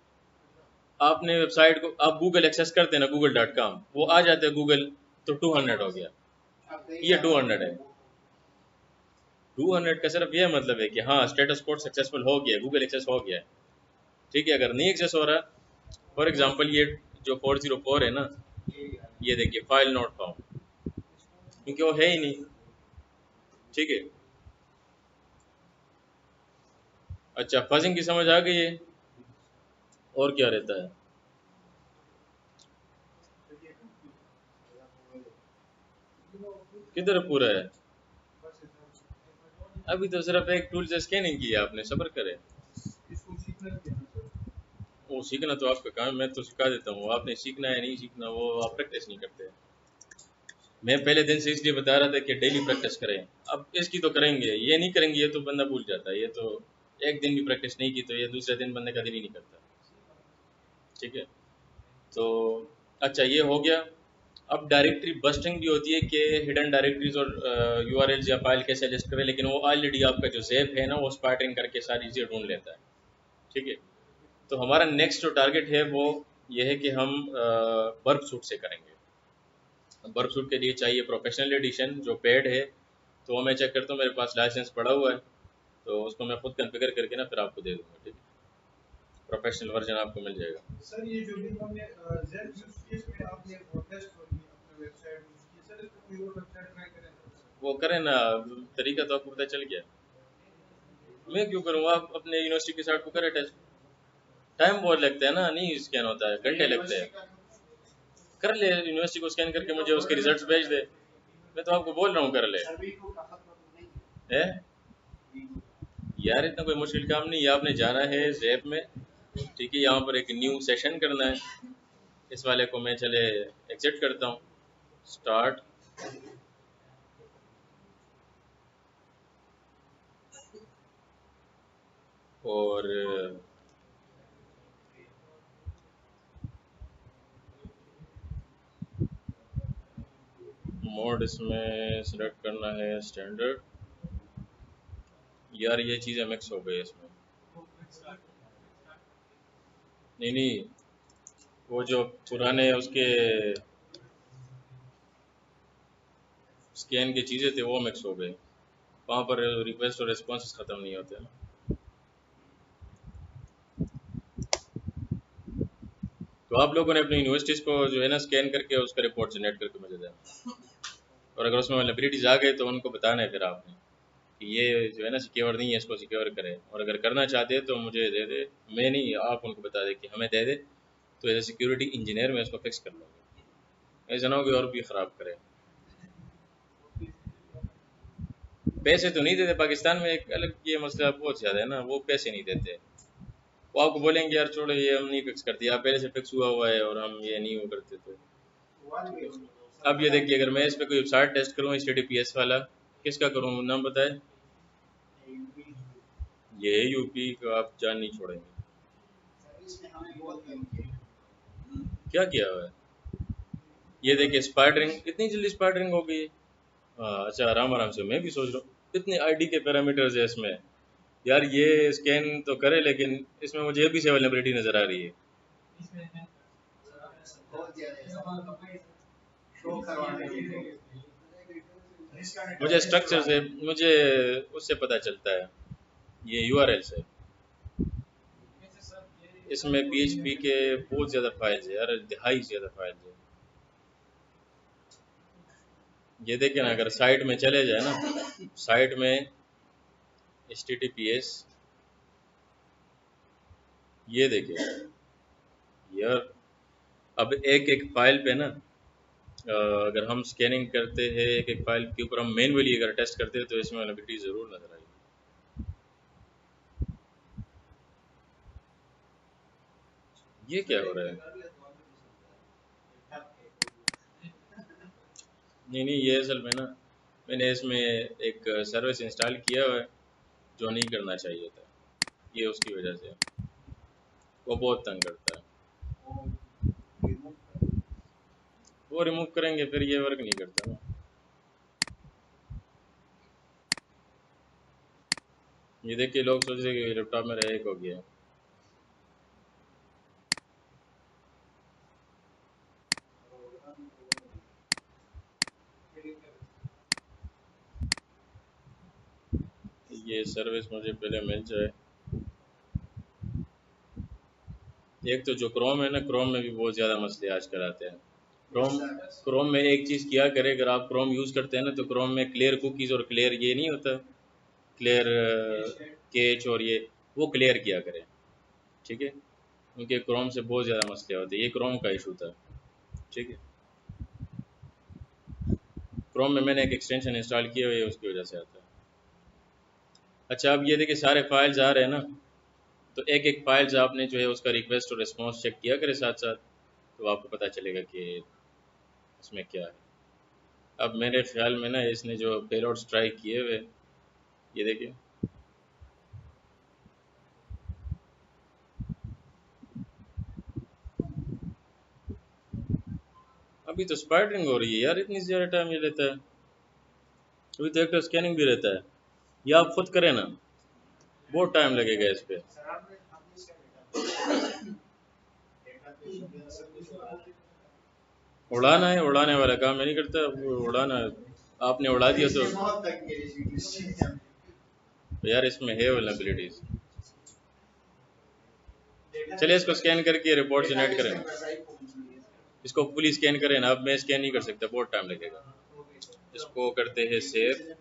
आपने वेबसाइट को, आप गूगल एक्सेस करते हैं ना google.com, वो आ जाते हैं गूगल, तो 200 हो गया, ये 200 है। 200 का सिर्फ ये मतलब है कि हाँ स्टेटस कोड सक्सेसफुल हो गया, गूगल एक्सेस हो गया है, ठीक है। अगर नहीं एक्सेस हो रहा, फॉर एग्जांपल ये जो 404 है ना, ये देखिए फाइल नॉट फाउंड, क्योंकि वो है ही नहीं, ठीक है। अच्छा, फजिंग की समझ आ गई है। और क्या रहता है? किधर पूरा है? अभी तो सिर्फ एक टूल से स्कैनिंग की है आपने, सब्र करें। वो सीखना तो आपका काम है, मैं तो सिखा देता हूँ, आपने सीखना है नहीं सीखना वो आप प्रैक्टिस नहीं करते। मैं पहले दिन से इसलिए बता रहा था कि डेली प्रैक्टिस करें। अब इसकी तो करेंगे, ये नहीं करेंगे ये तो बंदा भूल जाता है। ये तो एक दिन भी प्रैक्टिस नहीं की तो ये दूसरे दिन बंदे का दिल ही नहीं करता। ठीक है, तो अच्छा ये हो गया। अब डायरेक्टरी बस्टिंग भी होती है कि हिडन डायरेक्टरीज और यूआरएल्स या फाइल कैसे लिस्ट करें, लेकिन वो ऑलरेडी आपका जो ज़ैप है ना वो स्पार्टिंग करके सारी चीज़ें ढूंढ लेता है। ठीक है, तो हमारा नेक्स्ट जो टारगेट है वो ये है कि हम बर्फ सूट से करेंगे। बर्फ सूट के लिए चाहिए प्रोफेशनल एडिशन जो पेड है, तो वो मैं चेक करता हूँ, मेरे पास लाइसेंस पड़ा हुआ है, तो उसको मैं खुद कन्फिगर करके ना फिर आपको दे दूँगा। ठीक है, प्रोफेशनल वर्जन आपको मिल जाएगा। सर ये जो भी हमने जेड यूज किए इसमें आपने वो टेस्ट वाली अपना वेबसाइट यूज की सर, इसमें कोई और वेबसाइट ट्राई करें? वो करें ना, तरीका तो आपको पता चल गया। मैं क्यों करूँ, आप अपने यूनिवर्सिटी के साइट को करें टेस्ट। टाइम बहुत लगता है ना, नहीं स्कैन होता है, घंटे लगते हैं। कर ले, यूनिवर्सिटी को स्कैन करके मुझे उसके रिजल्ट्स भेज दे। मैं तो आपको बोल रहा हूँ कर ले। है यार, इतना कोई मुश्किल काम नहीं है। आपने जाना है ज़ैप में, ठीक है, यहाँ पर एक न्यू सेशन करना है। इस वाले को मैं चले एग्जिट करता हूँ, स्टार्ट। और मोड इसमें सिलेक्ट करना है स्टैंडर्ड। यार ये चीज़ें मिक्स हो गई इसमें। नहीं नहीं, वो जो पुराने उसके स्कैन की चीज़ें थे वो मिक्स हो गए। वहाँ पर रिक्वेस्ट और रिस्पॉन्स ख़त्म नहीं होते ना। तो आप लोगों ने अपनी यूनिवर्सिटीज़ को जो है ना स्कैन करके उसका रिपोर्ट जनरेट करके मुझे देना, और अगर उसमें लाइबिलिटीज़ आ गए तो उनको बताना है फिर आपने कि ये जो है ना सिक्योर नहीं है, इसको सिक्योर करें। और अगर करना चाहते हैं तो मुझे दे दे, मैं नहीं, आप उनको बता दें कि हमें दे दे, तो एज ए सिक्योरिटी इंजीनियर मैं उसको फिक्स कर लूँगा। ऐसा ना हो कि और भी ख़राब करें। पैसे तो नहीं देते पाकिस्तान में, एक अलग ये मसला बहुत ज़्यादा है ना, वो पैसे नहीं देते। वो आपको बोलेंगे यार छोड़ो ये हम नहीं फिक्स करते, आप पहले से फिक्स हुआ हुआ है और हम ये नहीं वो करते। तो अब ये देखिए, अगर मैं इस पे कोई वेबसाइट टेस्ट करूँ HTTPS वाला, किसका करूँ नाम बताए? ये यूपी का आप जान नहीं छोड़ेंगे। क्या किया हुआ है? ये देखिए स्पार्टरिंग, इतनी जल्दी स्पार्टरिंग हो गई। हाँ अच्छा, आराम आराम से, मैं भी सोच रहा हूँ इतने आईडी के पैरामीटर्स है इसमें। यार ये स्कैन तो करे लेकिन इसमें मुझे भी अवेलेबिलिटी नज़र आ रही है। मुझे स्ट्रक्चर से, मुझे उससे पता चलता है, ये यूआरएल से। इसमें PHP के बहुत ज़्यादा फाइल्स है यार, दिहाई ज़्यादा फाइल्स है। ये देखिए ना, अगर साइट में चले जाए ना, साइट में HTTPS, ये देखिए यार, अब एक एक फाइल पे ना अगर हम स्कैनिंग करते हैं एक एक फाइल के ऊपर, हम मैनुअली अगर टेस्ट करते हैं तो इसमें वल्नरेबिलिटी ज़रूर नज़र आएगी। ये क्या हो रहा है? नहीं नहीं, ये असल में ना मैंने इसमें एक सर्विस इंस्टॉल किया हुआ है जो नहीं करना चाहिए था, ये उसकी वजह से वो बहुत तंग करता है। वो रिमूव करेंगे फिर ये वर्क नहीं करता ना। ये देखिए लोग सोच रहे कि लैपटॉप में एक हो गया। ये सर्विस मुझे पहले मिल जाए। एक तो जो क्रोम है ना, क्रोम में भी बहुत ज़्यादा मसले आजकल आते हैं। क्रोम क्रोम में एक चीज़ किया करे, अगर आप क्रोम यूज़ करते हैं ना तो क्रोम में क्लियर कुकीज़ और क्लियर ये नहीं होता, क्लियर कैच और ये, वो क्लियर किया करें। ठीक है, उनके क्रोम से बहुत ज़्यादा मसले होते हैं। ये क्रोम का इशू था, ठीक है। क्रोम में मैंने एक एक्सटेंशन इंस्टॉल किया हुआ है, उसकी वजह से आता है। अच्छा, अब ये देखिए सारे फाइल्स आ रहे हैं ना, तो एक एक फाइल्स आपने जो है उसका रिक्वेस्ट और रिस्पॉन्स चेक किया करें साथ साथ, तो आपको पता चलेगा कि इसमें क्या है। अब मेरे ख्याल में ना इसने जो पेलोड्स ट्राई किए हुए, ये देखिए अभी तो स्पाइडरिंग हो रही है यार, इतनी ज़्यादा टाइम ये लेता है। अभी तो एक स्कैनिंग भी रहता है, या आप खुद करें ना, बहुत टाइम लगेगा इस पर। सर आपने इसका उड़ाना है, उड़ाने वाला काम मैं नहीं करता, वो उड़ाना है। आपने उड़ा दिया तो यार इसमें है वल्नरेबिलिटीज। चलिए इसको स्कैन करके रिपोर्ट जनरेट करें, इसको फुली स्कैन करें ना। अब मैं स्कैन नहीं कर सकता, बहुत टाइम लगेगा। इसको करते हैं सेव।